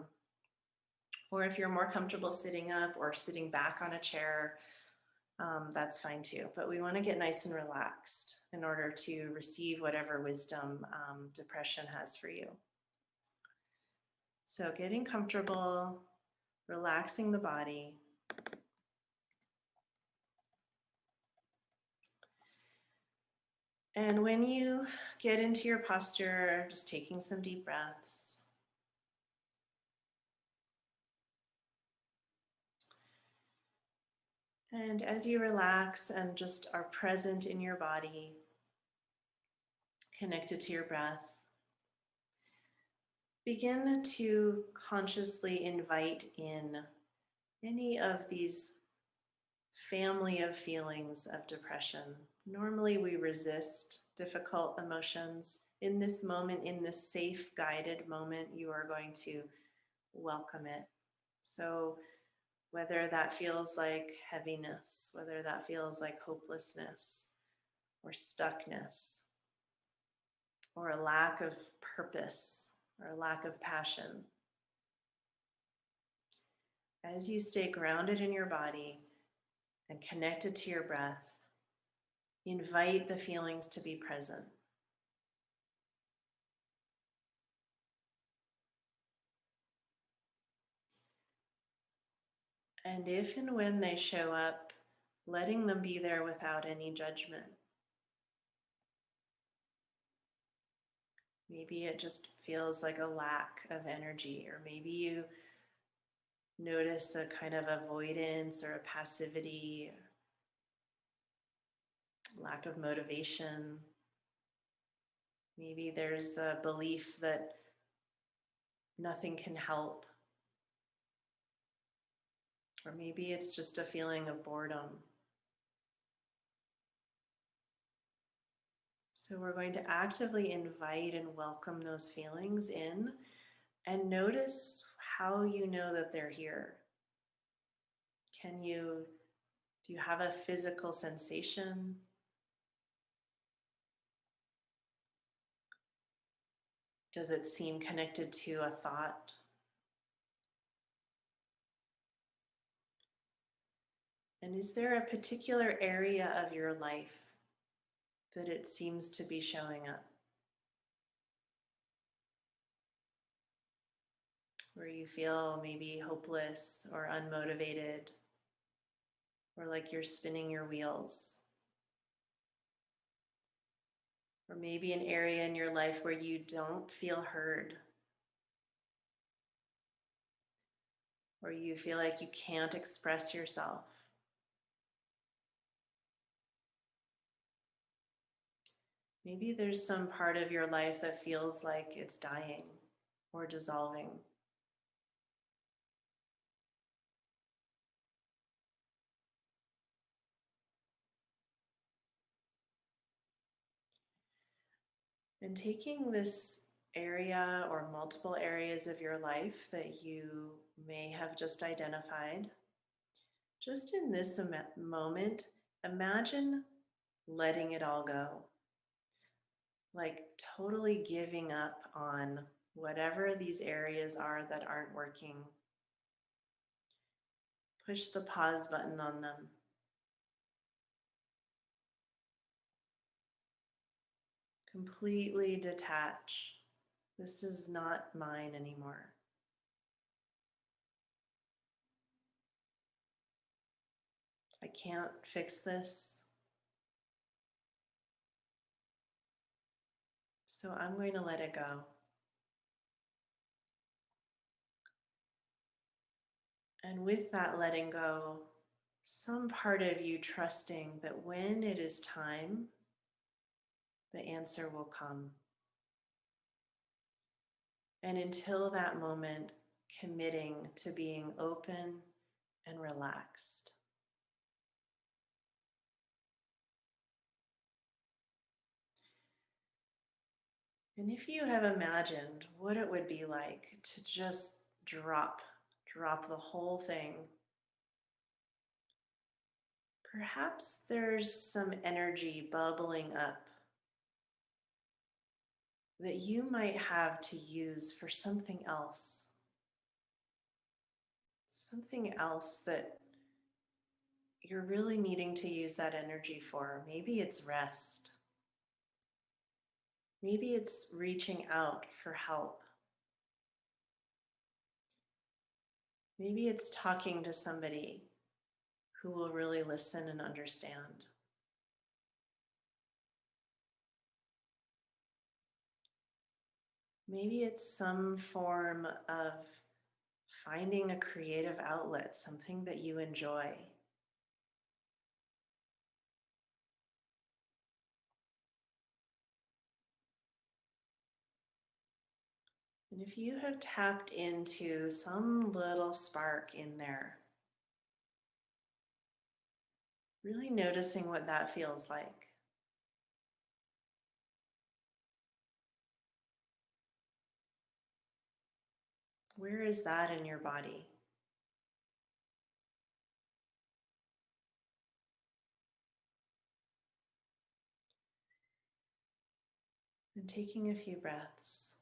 Or if you're more comfortable sitting up or sitting back on a chair, that's fine too. But we want to get nice and relaxed in order to receive whatever wisdom depression has for you. So getting comfortable, relaxing the body. And when you get into your posture, just taking some deep breaths. And as you relax and just are present in your body, connected to your breath, begin to consciously invite in any of these family of feelings of depression. Normally, we resist difficult emotions. In this moment, in this safe, guided moment, you are going to welcome it. So, whether that feels like heaviness, whether that feels like hopelessness or stuckness, or a lack of purpose or a lack of passion, as you stay grounded in your body and connected to your breath, invite the feelings to be present. And if and when they show up, letting them be there without any judgment. Maybe it just feels like a lack of energy, or maybe you notice a kind of avoidance or a passivity, lack of motivation. Maybe there's a belief that nothing can help. Or maybe it's just a feeling of boredom. So we're going to actively invite and welcome those feelings in, and notice how you know that they're here. Do you have a physical sensation? Does it seem connected to a thought? And is there a particular area of your life that it seems to be showing up, where you feel maybe hopeless or unmotivated, or like you're spinning your wheels? Or maybe an area in your life where you don't feel heard, or you feel like you can't express yourself. Maybe there's some part of your life that feels like it's dying or dissolving. And taking this area or multiple areas of your life that you may have just identified, just in this moment, imagine letting it all go, like totally giving up on whatever these areas are that aren't working. Push the pause button on them. Completely detach. This is not mine anymore. I can't fix this. So I'm going to let it go. And with that letting go, some part of you trusting that when it is time, the answer will come. And until that moment, committing to being open and relaxed. And if you have imagined what it would be like to just drop the whole thing, perhaps there's some energy bubbling up that you might have to use for something else. Something else that you're really needing to use that energy for. Maybe it's rest. Maybe it's reaching out for help. Maybe it's talking to somebody who will really listen and understand. Maybe it's some form of finding a creative outlet, something that you enjoy. And if you have tapped into some little spark in there, really noticing what that feels like. Where is that in your body? And taking a few breaths.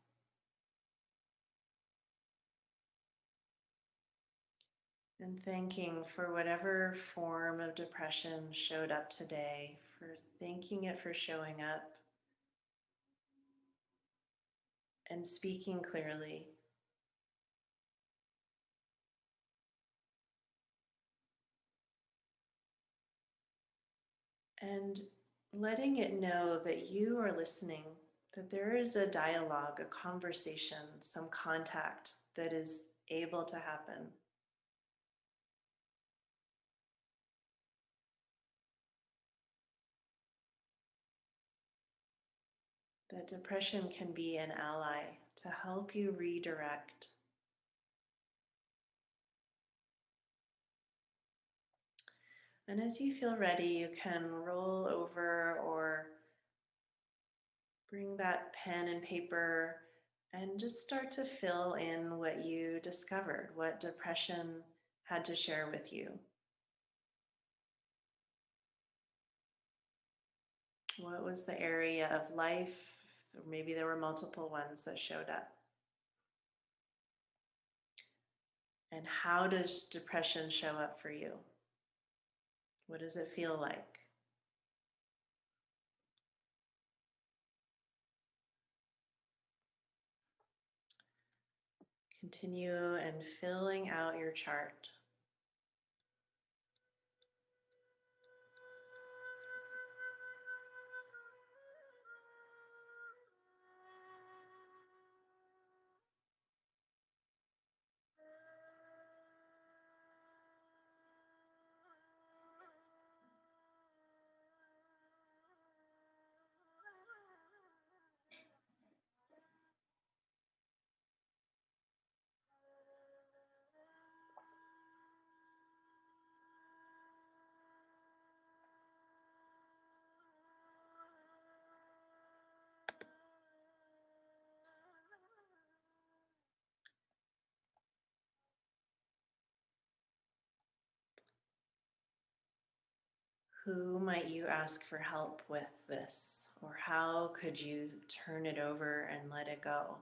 And thanking for whatever form of depression showed up today, for thanking it for showing up and speaking clearly. And letting it know that you are listening, that there is a dialogue, a conversation, some contact that is able to happen. That depression can be an ally to help you redirect. And as you feel ready, you can roll over or bring that pen and paper and just start to fill in what you discovered, what depression had to share with you. What was the area of life So maybe there were multiple ones that showed up. And how does depression show up for you? What does it feel like? Continue and filling out your chart. Who might you ask for help with this? Or how could you turn it over and let it go?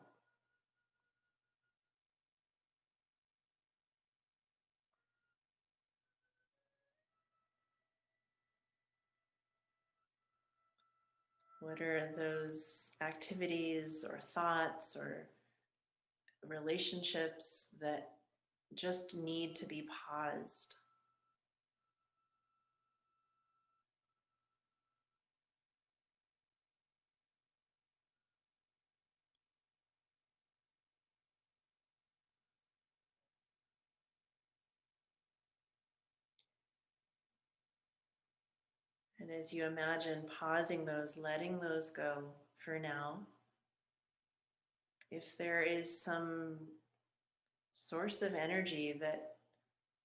What are those activities or thoughts or relationships that just need to be paused? And as you imagine pausing those, letting those go for now, if there is some source of energy that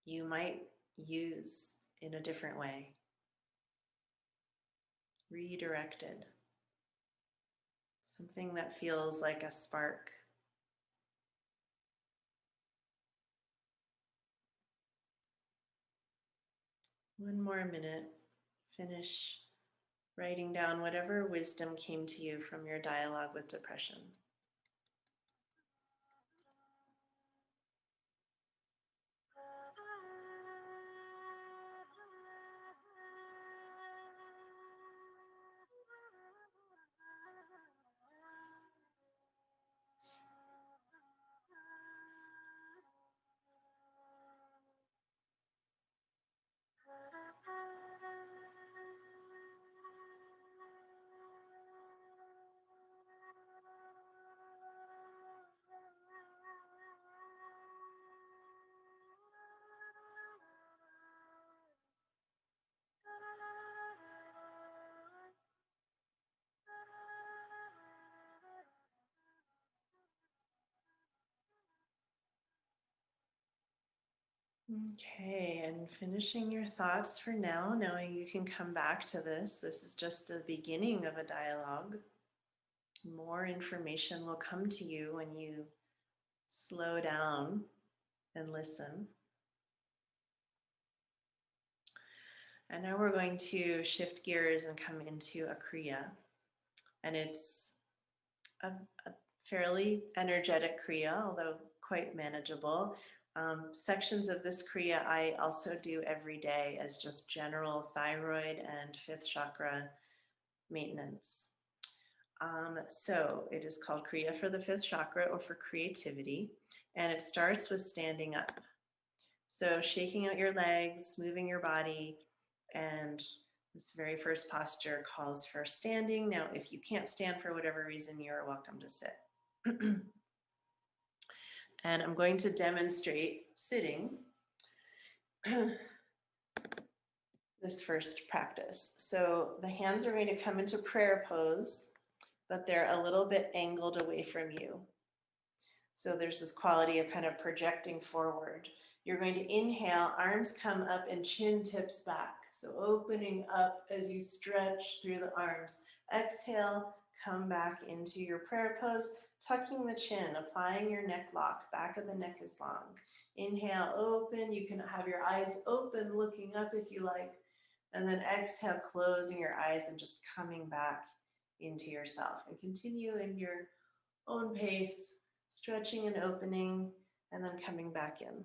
you might use in a different way, redirected, something that feels like a spark. One more minute. Finish writing down whatever wisdom came to you from your dialogue with depression. Okay, and finishing your thoughts for now, knowing you can come back to this. This is just a beginning of a dialogue. More information will come to you when you slow down and listen. And now we're going to shift gears and come into a Kriya. And it's a fairly energetic Kriya, although quite manageable. Sections of this Kriya I also do every day as just general thyroid and fifth chakra maintenance. So it is called Kriya for the fifth chakra or for creativity, and it starts with standing up. So shaking out your legs, moving your body, and this very first posture calls for standing. Now, if you can't stand for whatever reason, you're welcome to sit. And I'm going to demonstrate sitting this first practice. So the hands are going to come into prayer pose, but they're a little bit angled away from you. So there's this quality of kind of projecting forward. You're going to inhale, arms come up and chin tips back. So opening up as you stretch through the arms. Exhale, come back into your prayer pose, tucking the chin, applying your neck lock. Back of the neck is long. Inhale, open. You can have your eyes open, looking up if you like. And then exhale, closing your eyes and just coming back into yourself, and continue in your own pace, stretching and opening, and then coming back in.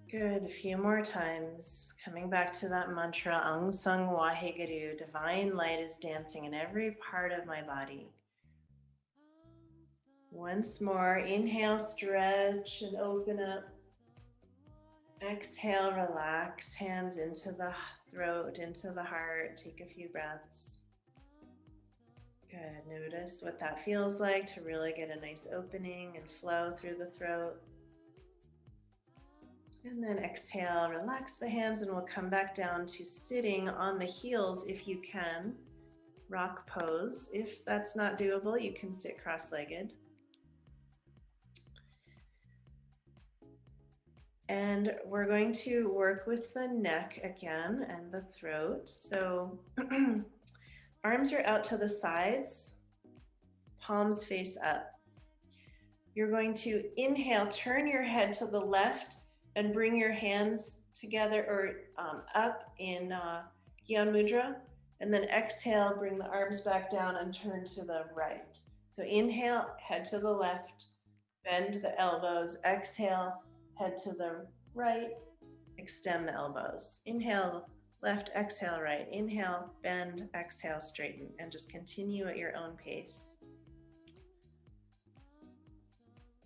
Good. A few more times. Coming back to that mantra, Aung Sung Waheguru, divine light is dancing in every part of my body. Once more, inhale, stretch and open up. Exhale, relax, hands into the throat, into the heart. Take a few breaths. Good. Notice what that feels like to really get a nice opening and flow through the throat. And then exhale, relax the hands, and we'll come back down to sitting on the heels if you can. Rock pose. If that's not doable, you can sit cross-legged. And we're going to work with the neck again and the throat. So arms are out to the sides, palms face up. You're going to inhale, turn your head to the left, and bring your hands together or up in Gyan Mudra. And then exhale, bring the arms back down and turn to the right. So inhale, head to the left, bend the elbows. Exhale, head to the right, extend the elbows. Inhale, left, exhale, right. Inhale, bend, exhale, straighten, and just continue at your own pace.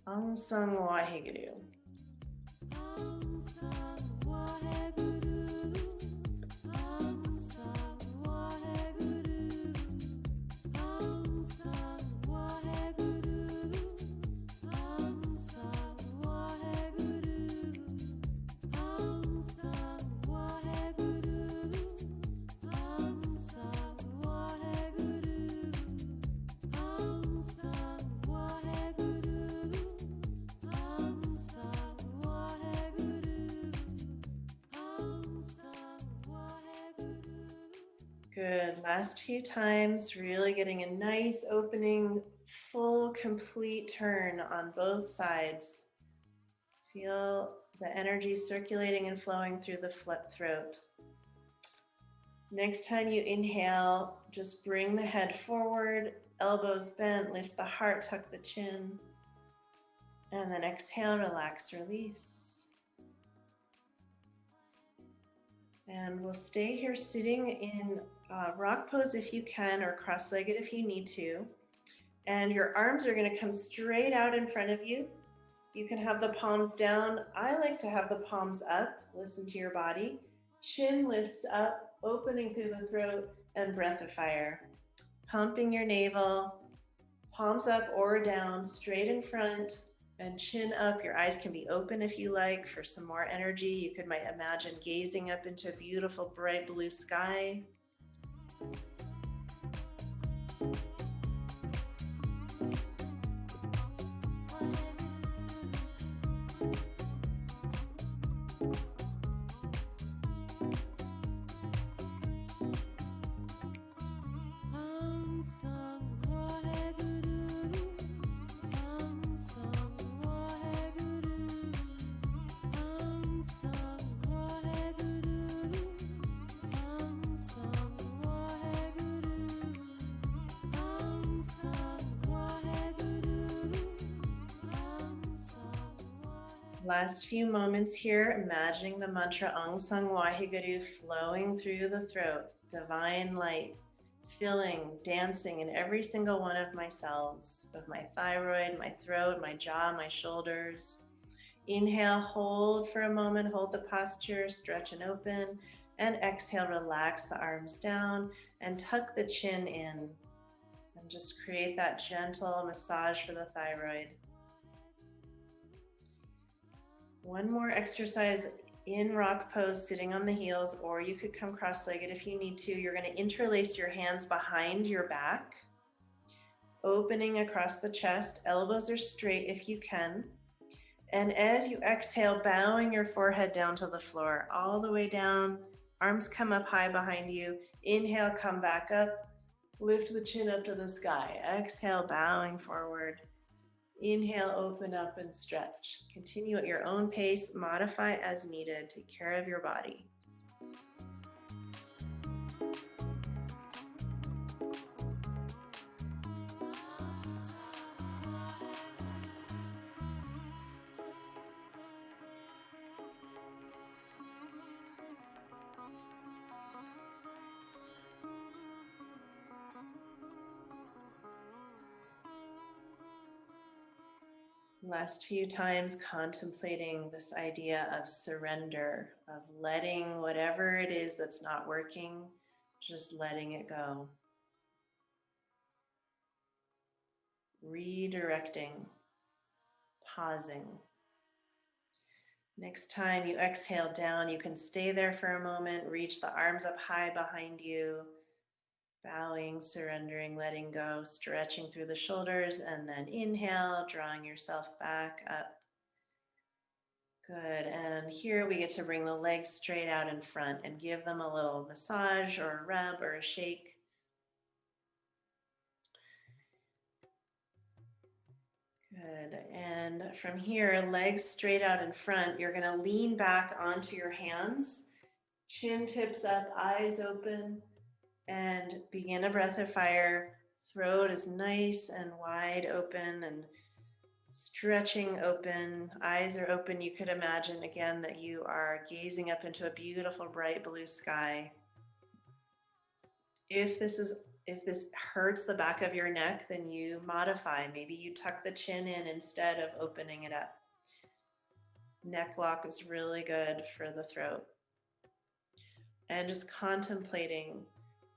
Aung Sung Waheguru. Good. Last few times, really getting a nice opening, full, complete turn on both sides. Feel the energy circulating and flowing through the throat. Next time you inhale, just bring the head forward, elbows bent, lift the heart, tuck the chin. And then exhale, relax, release. And we'll stay here sitting in rock pose if you can, or cross-legged if you need to. And your arms are going to come straight out in front of you. You can have the palms down. I like to have the palms up. Listen to your body. Chin lifts up, opening through the throat, and breath of fire. Pumping your navel, palms up or down, straight in front, and chin up. Your eyes can be open if you like for some more energy. You could might imagine gazing up into a beautiful bright blue sky. Last few moments here, imagining the mantra Aung San Waheguru flowing through the throat, divine light, filling, dancing in every single one of my cells, of my thyroid, my throat, my jaw, my shoulders. Inhale, hold for a moment, hold the posture, stretch and open, and exhale, relax the arms down and tuck the chin in. And just create that gentle massage for the thyroid. One more exercise in rock pose, sitting on the heels, or you could come cross-legged if you need to. You're going to interlace your hands behind your back, opening across the chest. Elbows are straight if you can. And as you exhale, bowing your forehead down to the floor, all the way down. Arms come up high behind you. Inhale, come back up. Lift the chin up to the sky. Exhale, bowing forward. Inhale, open up and stretch. Continue at your own pace, modify as needed. Take care of your body. Last few times contemplating this idea of surrender, of letting whatever it is that's not working, just letting it go. Redirecting, pausing. Next time you exhale down, you can stay there for a moment, reach the arms up high behind you, bowing, surrendering, letting go, stretching through the shoulders, and then inhale, drawing yourself back up. Good, and here we get to bring the legs straight out in front and give them a little massage or a rub or a shake. Good, and from here, legs straight out in front, you're gonna lean back onto your hands, chin tips up, eyes open, and begin a breath of fire. Throat is nice and wide open and stretching open. Eyes are open. You could imagine again that you are gazing up into a beautiful bright blue sky. If this hurts the back of your neck, then you modify. Maybe you tuck the chin in instead of opening it up. Neck lock is really good for the throat. And just contemplating,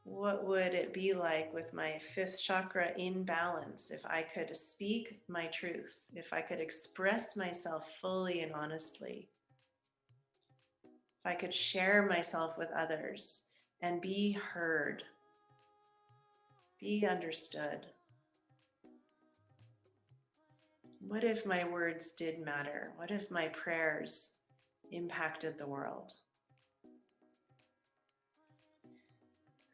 what would it be like with my fifth chakra in balance if I could speak my truth, if I could express myself fully and honestly, if I could share myself with others and be heard, be understood? What if my words did matter? What if my prayers impacted the world?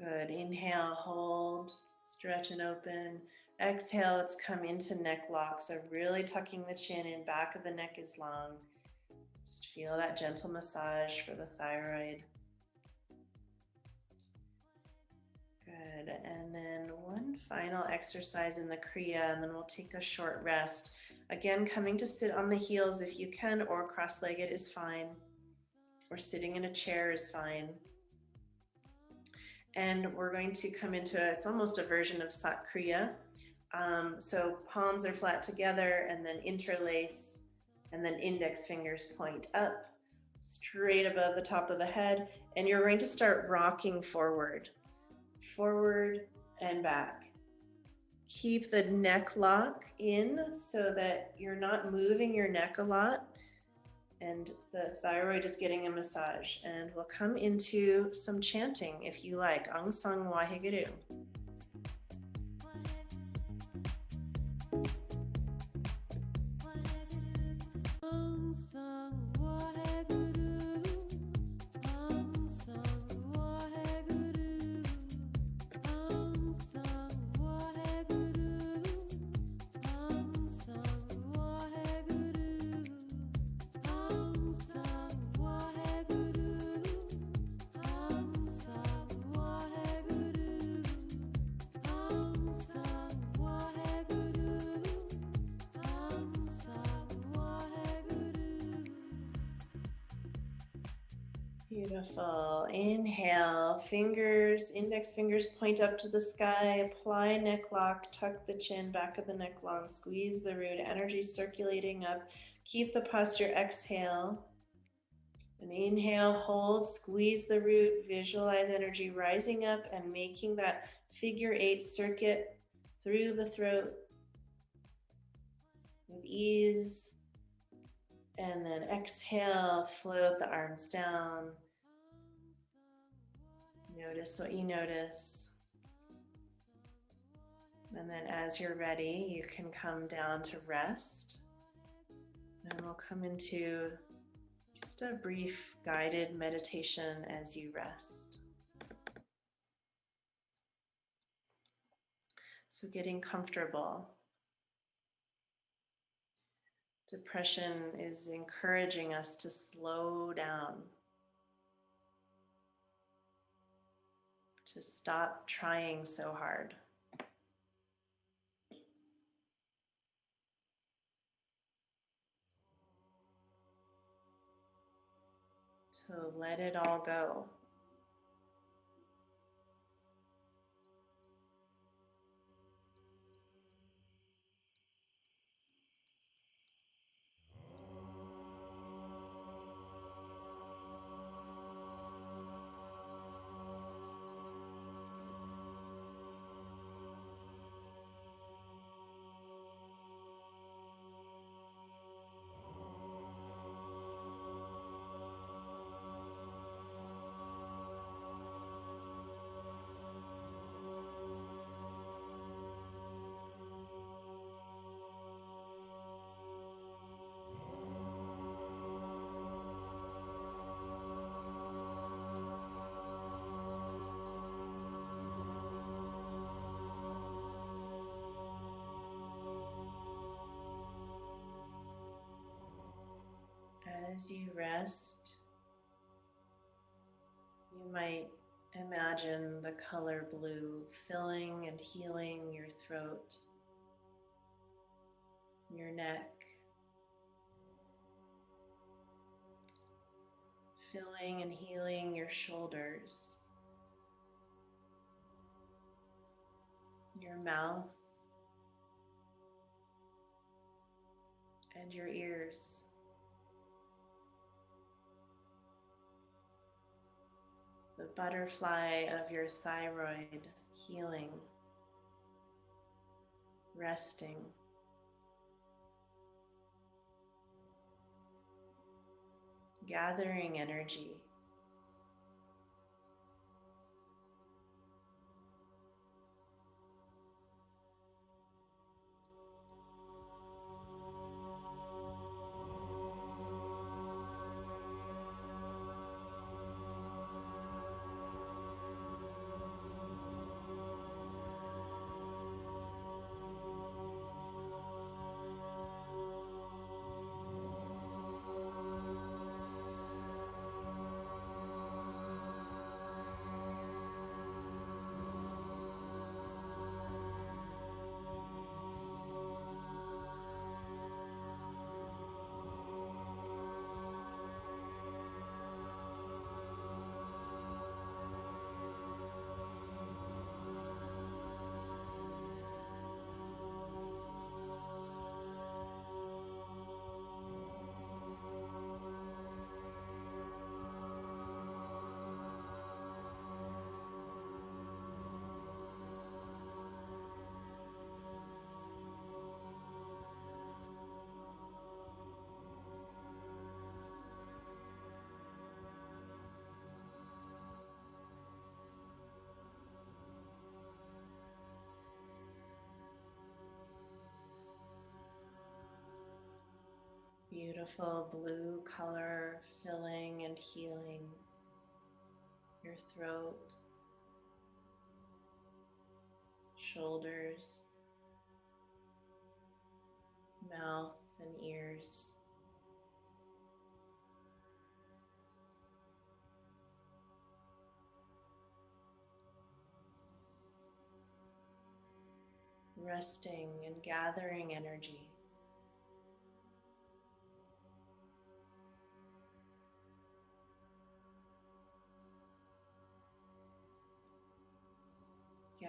Good. Inhale, hold, stretch and open. Exhale, let's come into neck lock. So really tucking the chin in, back of the neck is long. Just feel that gentle massage for the thyroid. Good. And then one final exercise in the Kriya, and then we'll take a short rest. Again, coming to sit on the heels if you can, or cross-legged is fine, or sitting in a chair is fine. And we're going to come into, it's almost a version of Sat Kriya. So palms are flat together and then interlace, and then index fingers point up, straight above the top of the head. And you're going to start rocking forward and back. Keep the neck lock in so that you're not moving your neck a lot, and the thyroid is getting a massage. And we'll come into some chanting if you like. Aung San Waheguru. Beautiful. Inhale, fingers, index fingers point up to the sky. Apply neck lock, tuck the chin, back of the neck long, squeeze the root, energy circulating up. Keep the posture, exhale. And inhale, hold, squeeze the root, visualize energy rising up and making that figure 8 circuit through the throat with ease. And then exhale, float the arms down. Notice what you notice. And then as you're ready, you can come down to rest. And we'll come into just a brief guided meditation as you rest. So getting comfortable. Depression is encouraging us to slow down, to stop trying so hard. To let it all go. As you rest, you might imagine the color blue filling and healing your throat, your neck, filling and healing your shoulders, your mouth, and your ears. The butterfly of your thyroid healing, resting. Gathering energy. Beautiful blue color filling and healing your throat, shoulders, mouth, and ears. Resting and gathering energy.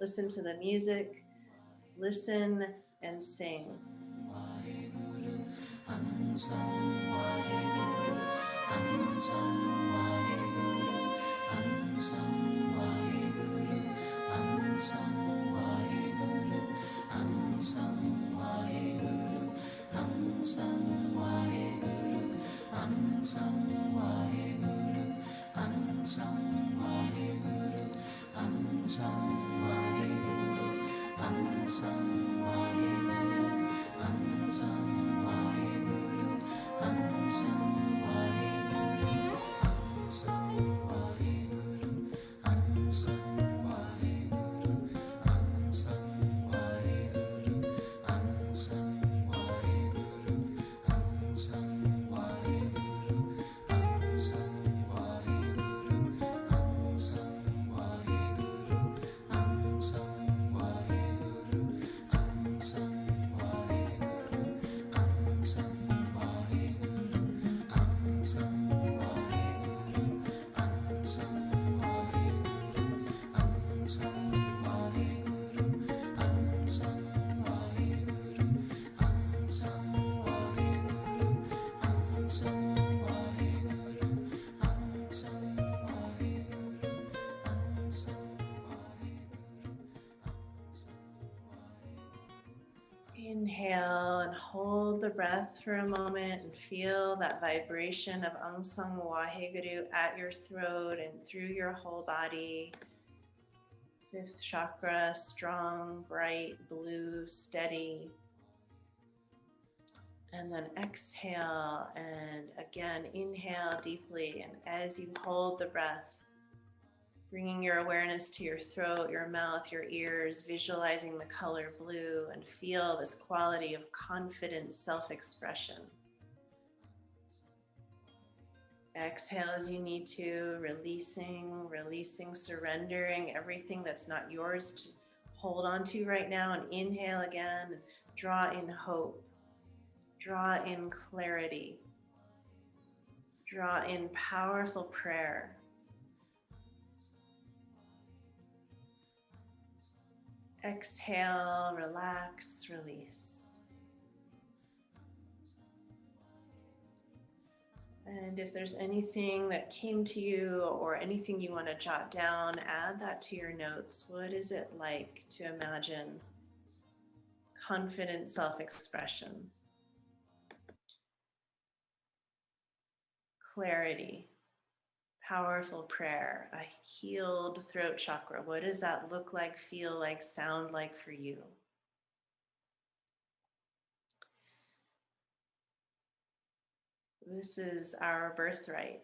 Listen to the music, listen and sing. Inhale and hold the breath for a moment and feel that vibration of Aung San Waheguru at your throat and through your whole body. Fifth chakra, strong, bright, blue, steady. And then exhale and again inhale deeply. And as you hold the breath, bringing your awareness to your throat, your mouth, your ears, visualizing the color blue, and feel this quality of confident self-expression. Exhale as you need to, releasing, surrendering everything that's not yours to hold on to right now. And inhale again, draw in hope, draw in clarity, draw in powerful prayer. Exhale, relax, release. And if there's anything that came to you or anything you want to jot down, add that to your notes. What is it like to imagine confident self-expression, clarity, powerful prayer, a healed throat chakra? What does that look like, feel like, sound like for you? This is our birthright.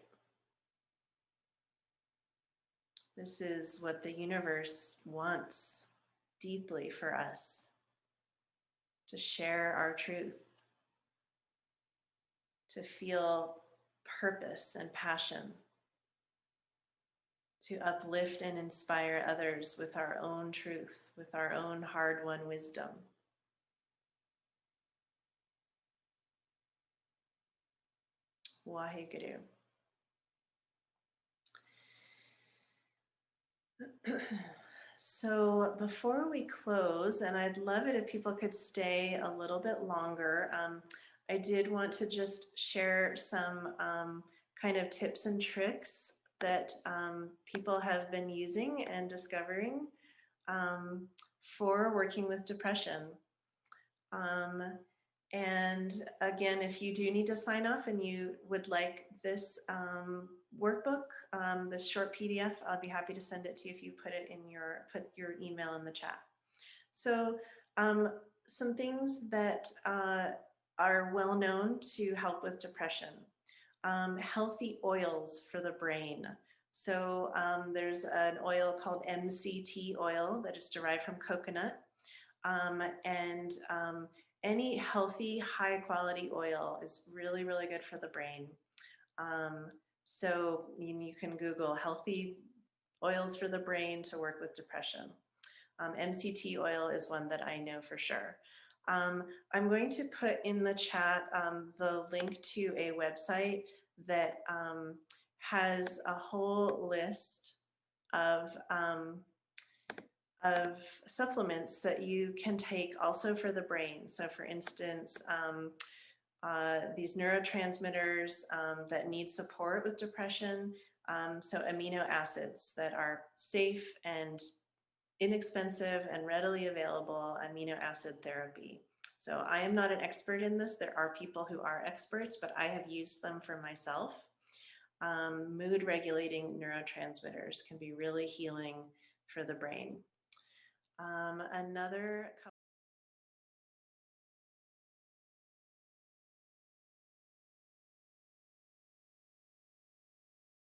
This is what the universe wants deeply for us, to share our truth, to feel purpose and passion, to uplift and inspire others with our own truth, with our own hard-won wisdom. Waheguru. So before we close, and I'd love it if people could stay a little bit longer, I did want to just share some kind of tips and tricks that people have been using and discovering for working with depression. And again, if you do need to sign off and you would like this workbook, this short PDF, I'll be happy to send it to you if you put your email in the chat. So some things that are well known to help with depression. Healthy oils for the brain. So there's an oil called MCT oil that is derived from coconut. Any healthy, high quality oil is really, really good for the brain. So you can Google healthy oils for the brain to work with depression. MCT oil is one that I know for sure. I'm going to put in the chat the link to a website that has a whole list of of supplements that you can take also for the brain. So for instance, these neurotransmitters that need support with depression. So amino acids that are safe and inexpensive and readily available amino acid therapy. So I am not an expert in this. There are people who are experts, but I have used them for myself. Mood regulating neurotransmitters can be really healing for the brain. Another